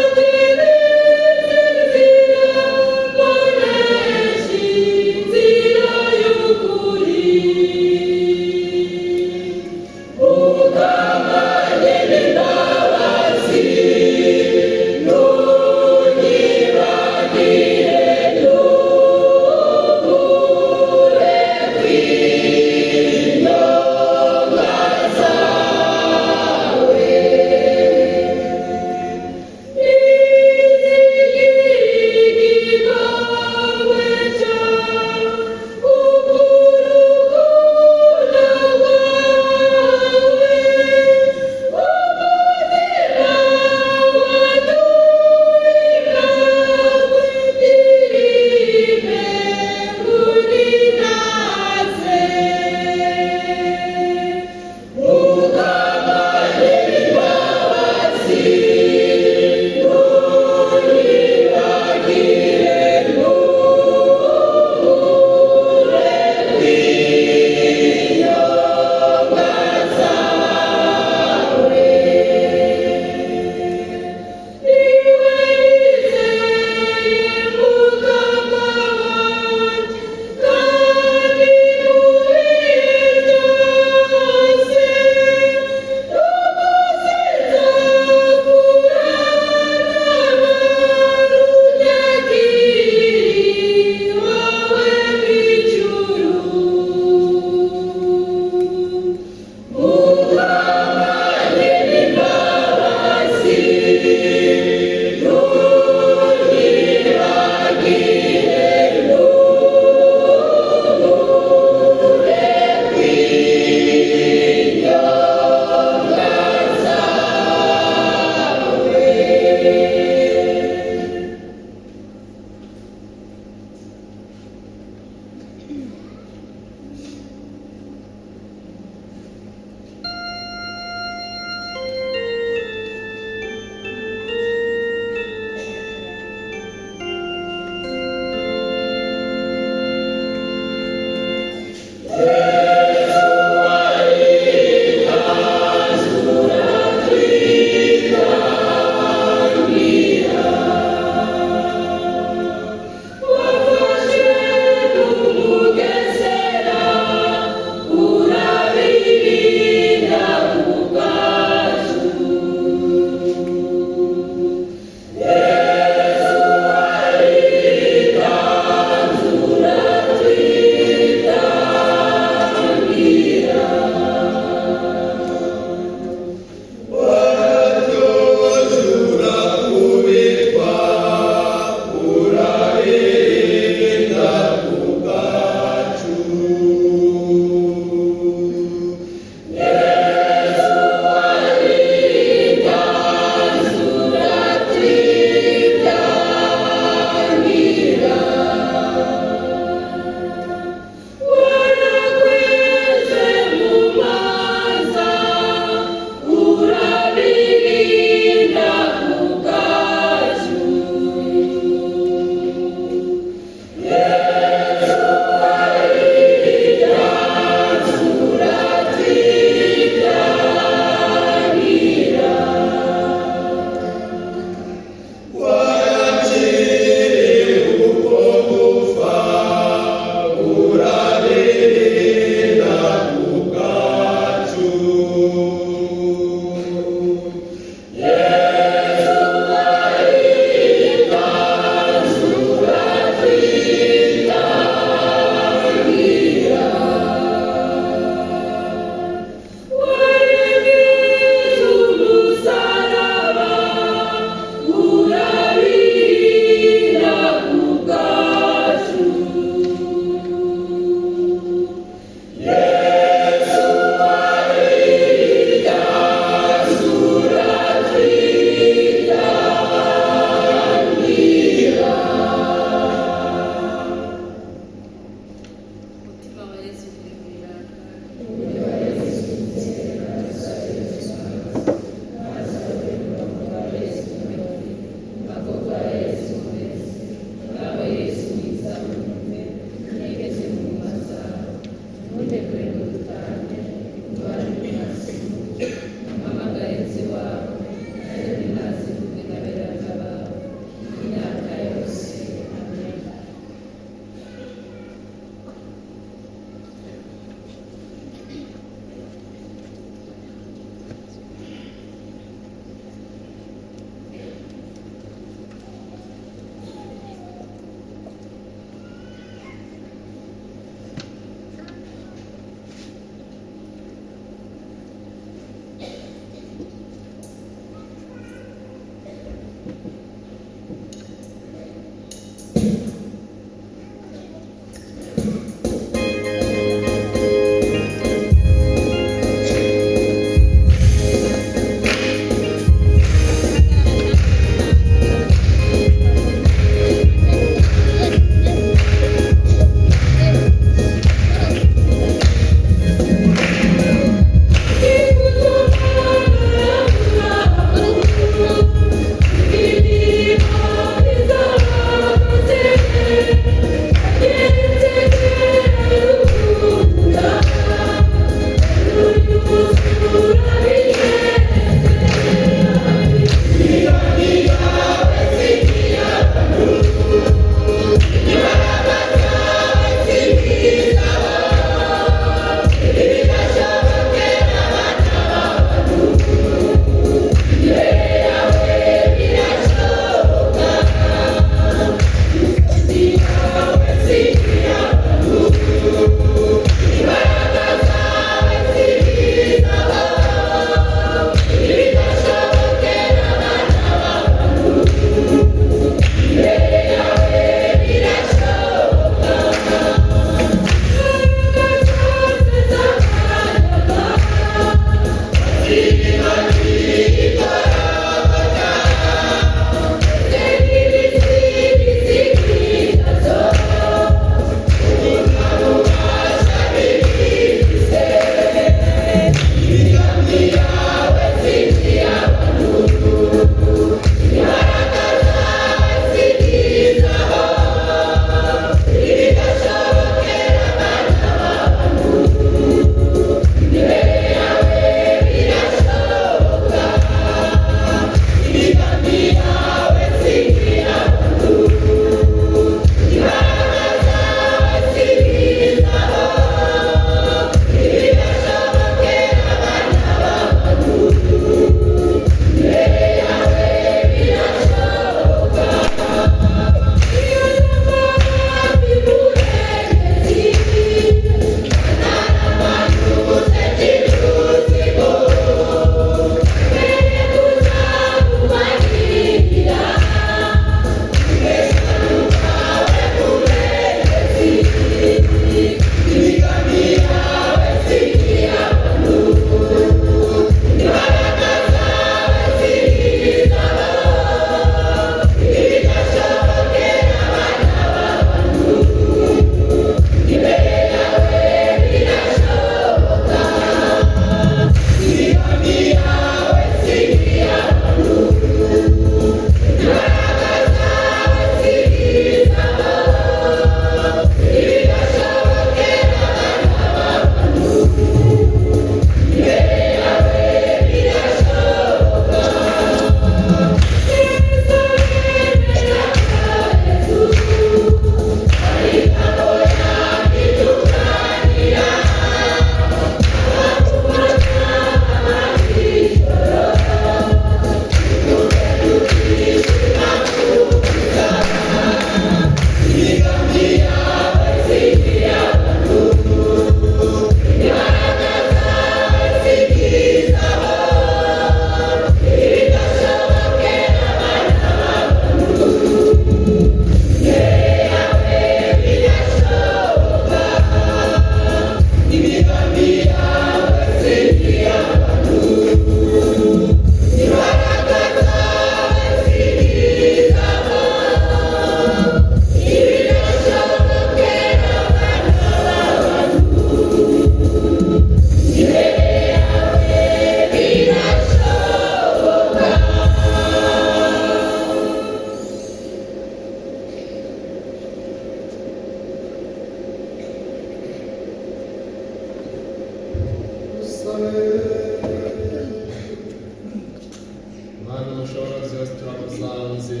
turasanze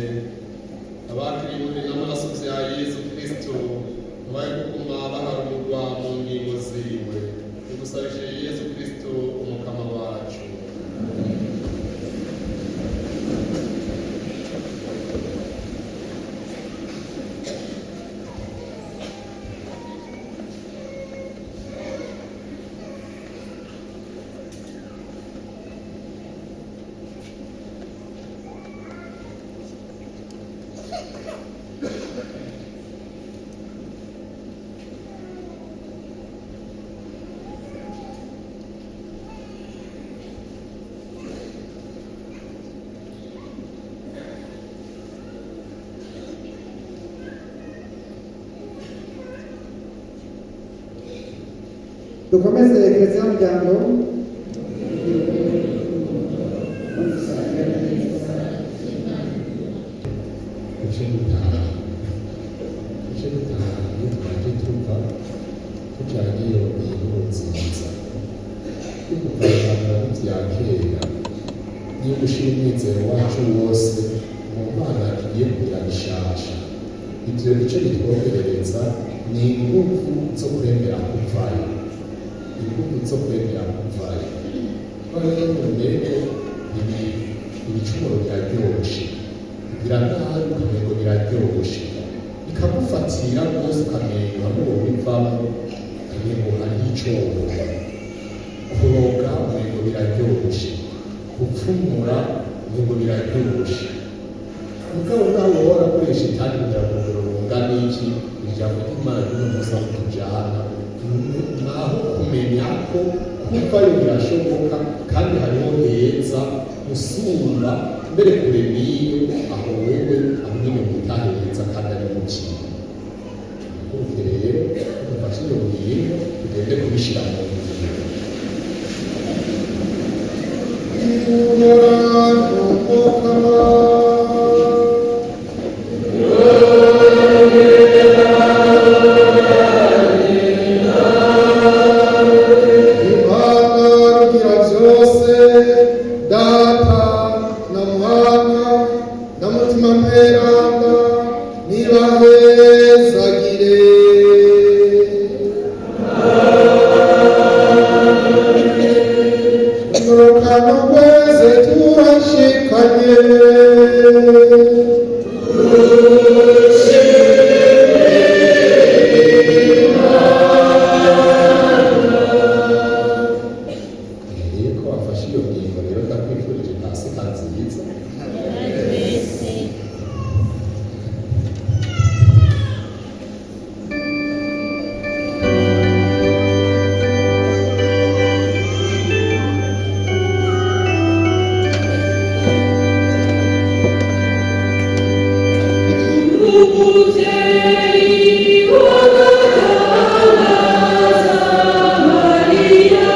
abakiriwe n'amaraso bya Yesu Kristo babaye kuguma baharurwa mu ngingo ziwe. Tugusabije Yesu Kristo umukama wacu. Dukomeze Eklezia y'umuryango. Icyo dutaha iyo twaje tuva tujyanye inkuru nziza tukavana n'ibya kera niyo gushyira umwizero wacu wose mu Mana tugiye kugira bishasha. Ibyo nicyo bitwoherereza ni ingufu zo kwemera kuvayo, ingufu zo kwemera kuvayo. Noneho mu mbere ibicumuro biraryoshe, biranabi ukamengo biraryoshe, bikagufatira rwose ukamengo hamwe ubivamo ukamengo hariho icobo. Kuroga ukamengo biraryoshe, gupfumura ukamengo biraryoshe. Mugabo nawe wowe warakoresha itani kugira ngo urungane iki ijambo ry'Imana ry'umunsi aho tujana, naho kumenya ko kuvayo birashoboka kandi hariho heza usumba mbere kure n'iyo aho wewe aho nyine mutahereza kandi ari mu kintu. Kuko rero dufashe iyo ngingo tugende kubishyira mu ngiro. Maria.